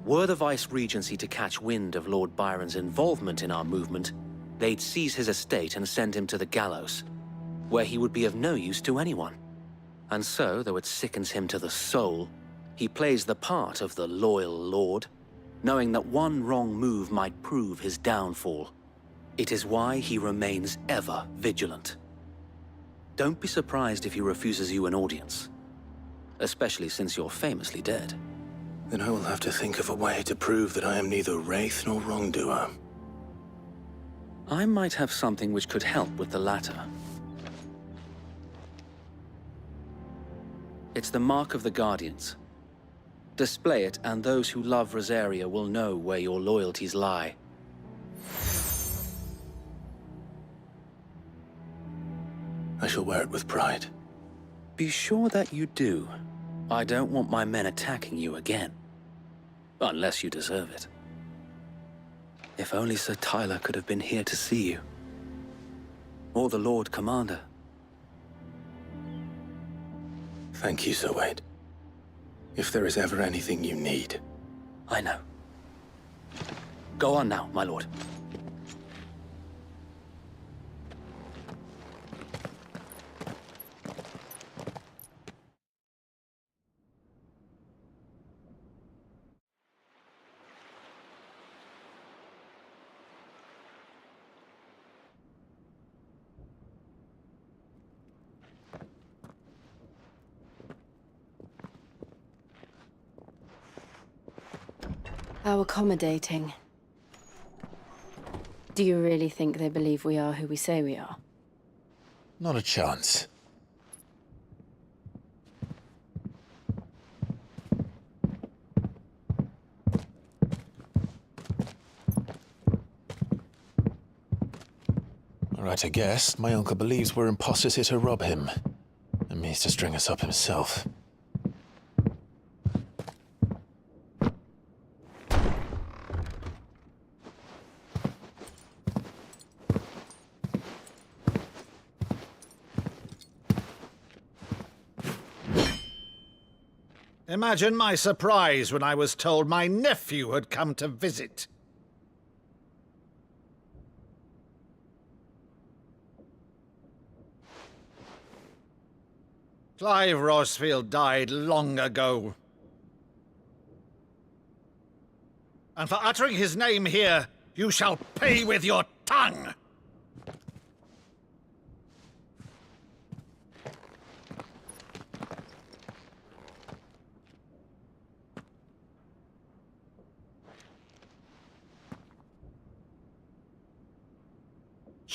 Were the Vice-Regency to catch wind of Lord Byron's involvement in our movement, they'd seize his estate and send him to the gallows, where he would be of no use to anyone. And so, though it sickens him to the soul, he plays the part of the loyal lord, knowing that one wrong move might prove his downfall. It is why he remains ever vigilant. Don't be surprised if he refuses you an audience, especially since you're famously dead. Then I will have to think of a way to prove that I am neither wraith nor wrongdoer. I might have something which could help with the latter. It's the mark of the Guardians. Display it, and those who love Rosaria will know where your loyalties lie. I shall wear it with pride. Be sure that you do. I don't want my men attacking you again. Unless you deserve it. If only Sir Tyler could have been here to see you. Or the Lord Commander. Thank you, Sir Wade. If there is ever anything you need. I know. Go on now, my lord. How accommodating. Do you really think they believe we are who we say we are? Not a chance. All right, I guess. My uncle believes we're imposters here to rob him. And means to string us up himself. Imagine my surprise when I was told my nephew had come to visit. Clive Rosfield died long ago. And for uttering his name here, you shall pay with your tongue!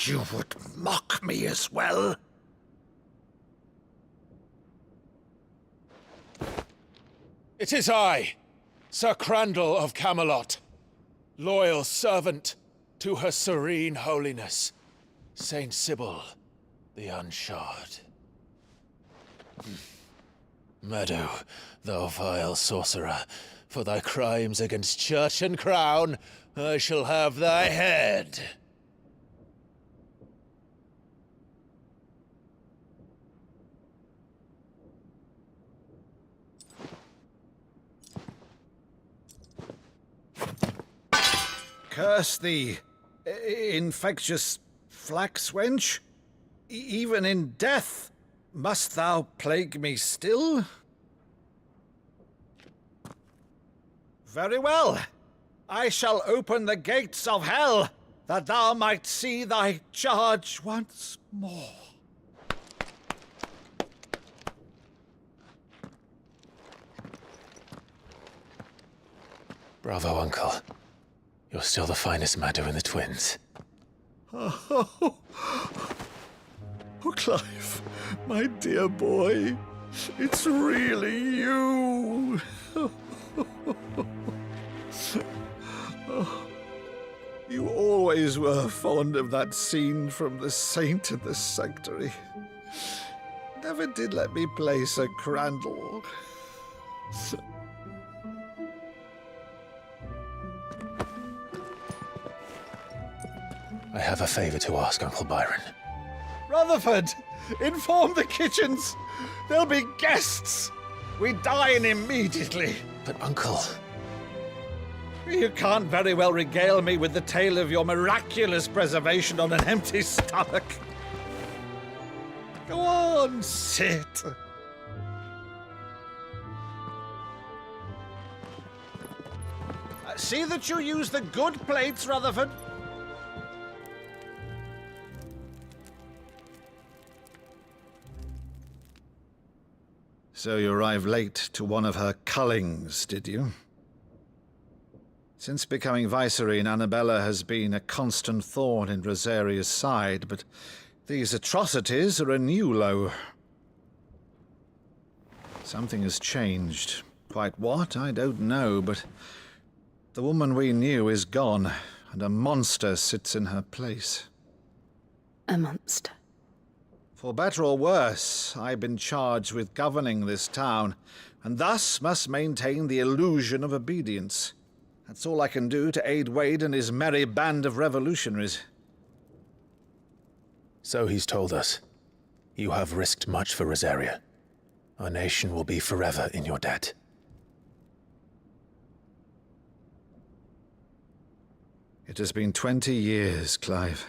You would mock me as well? It is I, Sir Crandall of Camelot, loyal servant to her serene holiness, Saint Sybil the Unshod. Meadow, thou vile sorcerer, for thy crimes against church and crown, I shall have thy head. Curse thee, infectious flax wench. Even in death, must thou plague me still? Very well. I shall open the gates of hell, that thou might see thy charge once more. Bravo, Uncle. You're still the finest Maddo in the twins. Oh, Clive, my dear boy, it's really you. You always were fond of that scene from The Saint and the Sanctuary. Never did let me play Sir Crandall. I have a favor to ask, Uncle Byron. Rutherford, inform the kitchens. There'll be guests. We dine immediately. But, Uncle... You can't very well regale me with the tale of your miraculous preservation on an empty stomach. Go on, sit. See that you use the good plates, Rutherford. So you arrived late to one of her cullings, did you? Since becoming Vicereine, Annabella has been a constant thorn in Rosaria's side, but these atrocities are a new low. Something has changed. Quite what, I don't know, but the woman we knew is gone, and a monster sits in her place. A monster? For better or worse, I've been charged with governing this town, and thus must maintain the illusion of obedience. That's all I can do to aid Wade and his merry band of revolutionaries. So he's told us. You have risked much for Rosaria. Our nation will be forever in your debt. It has been 20 years, Clive.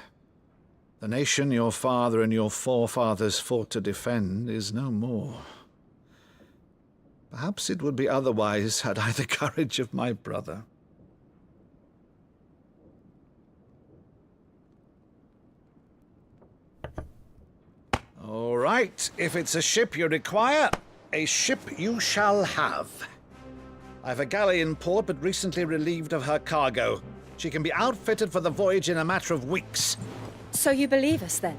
The nation your father and your forefathers fought to defend is no more. Perhaps it would be otherwise had I the courage of my brother. All right, if it's a ship you require, a ship you shall have. I've a galley in port, but recently relieved of her cargo. She can be outfitted for the voyage in a matter of weeks. So you believe us, then?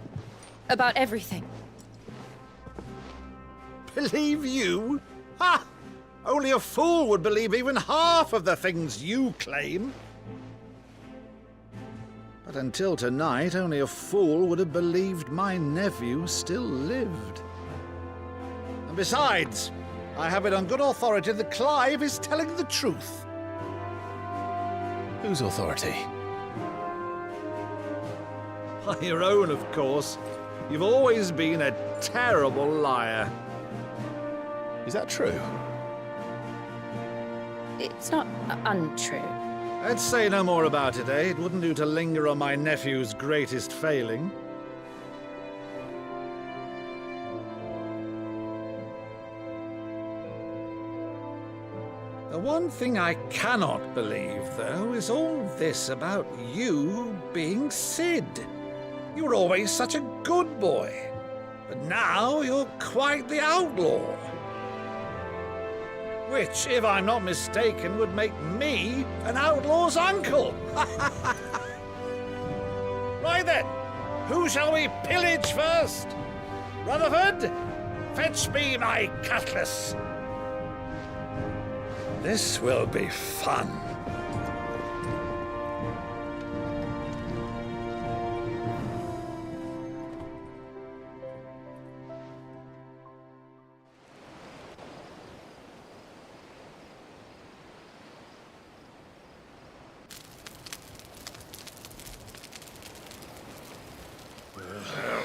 About everything? Believe you? Ha! Only a fool would believe even half of the things you claim. But until tonight, only a fool would have believed my nephew still lived. And besides, I have it on good authority that Clive is telling the truth. Whose authority? By your own, of course. You've always been a terrible liar. Is that true? It's not untrue. Let's say no more about it, eh? It wouldn't do to linger on my nephew's greatest failing. The one thing I cannot believe, though, is all this about you being Sid. You were always such a good boy, but now you're quite the outlaw. Which, if I'm not mistaken, would make me an outlaw's uncle. Right then, who shall we pillage first? Rutherford, fetch me my cutlass. This will be fun.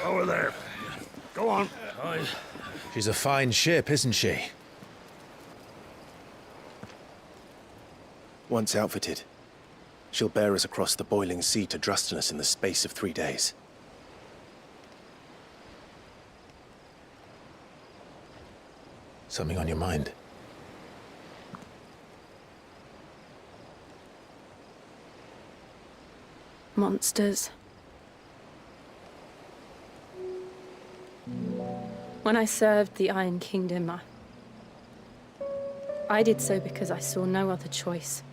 Over there. Go on. She's a fine ship, isn't she? Once outfitted, she'll bear us across the boiling sea to Drustinus in the space of 3 days. Something on your mind? Monsters. When I served the Iron Kingdom, I did so because I saw no other choice.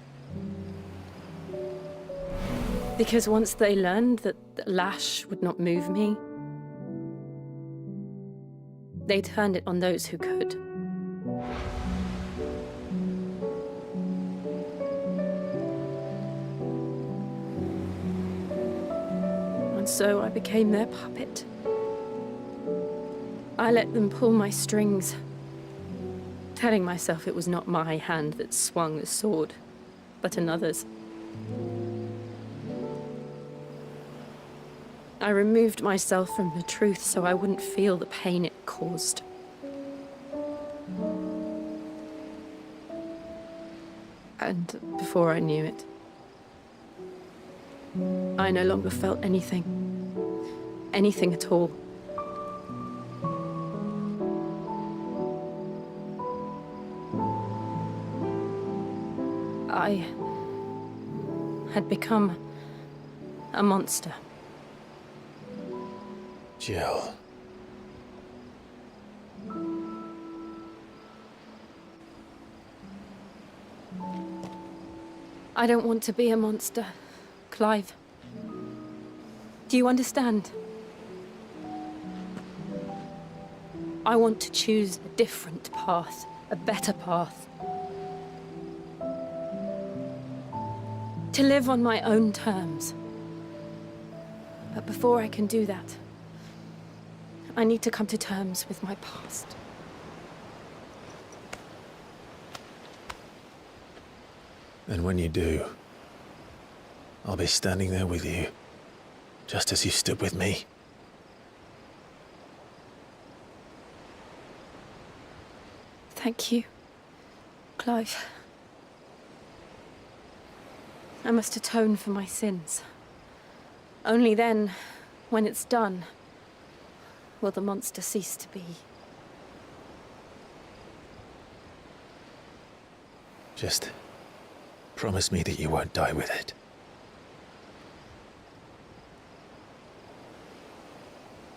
Because once they learned that the lash would not move me, they turned it on those who could. And so I became their puppet. I let them pull my strings, telling myself it was not my hand that swung the sword, but another's. I removed myself from the truth so I wouldn't feel the pain it caused. And before I knew it, I no longer felt anything. Anything at all. I had become a monster. Jill. I don't want to be a monster, Clive. Do you understand? I want to choose a different path, a better path. To live on my own terms. But before I can do that, I need to come to terms with my past. And when you do, I'll be standing there with you, just as you stood with me. Thank you, Clive. I must atone for my sins. Only then, when it's done, will the monster cease to be. Just promise me that you won't die with it.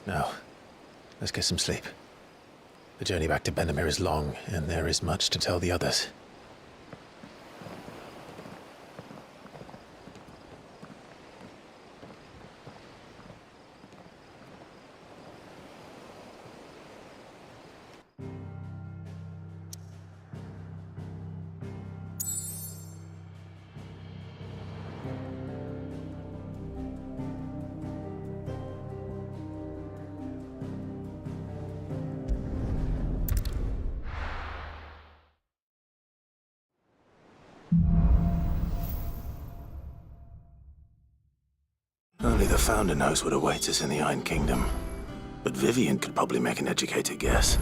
Now, let's get some sleep. The journey back to Benamir is long, and there is much to tell the others. Only the Founder knows what awaits us in the Iron Kingdom. But Vivian could probably make an educated guess.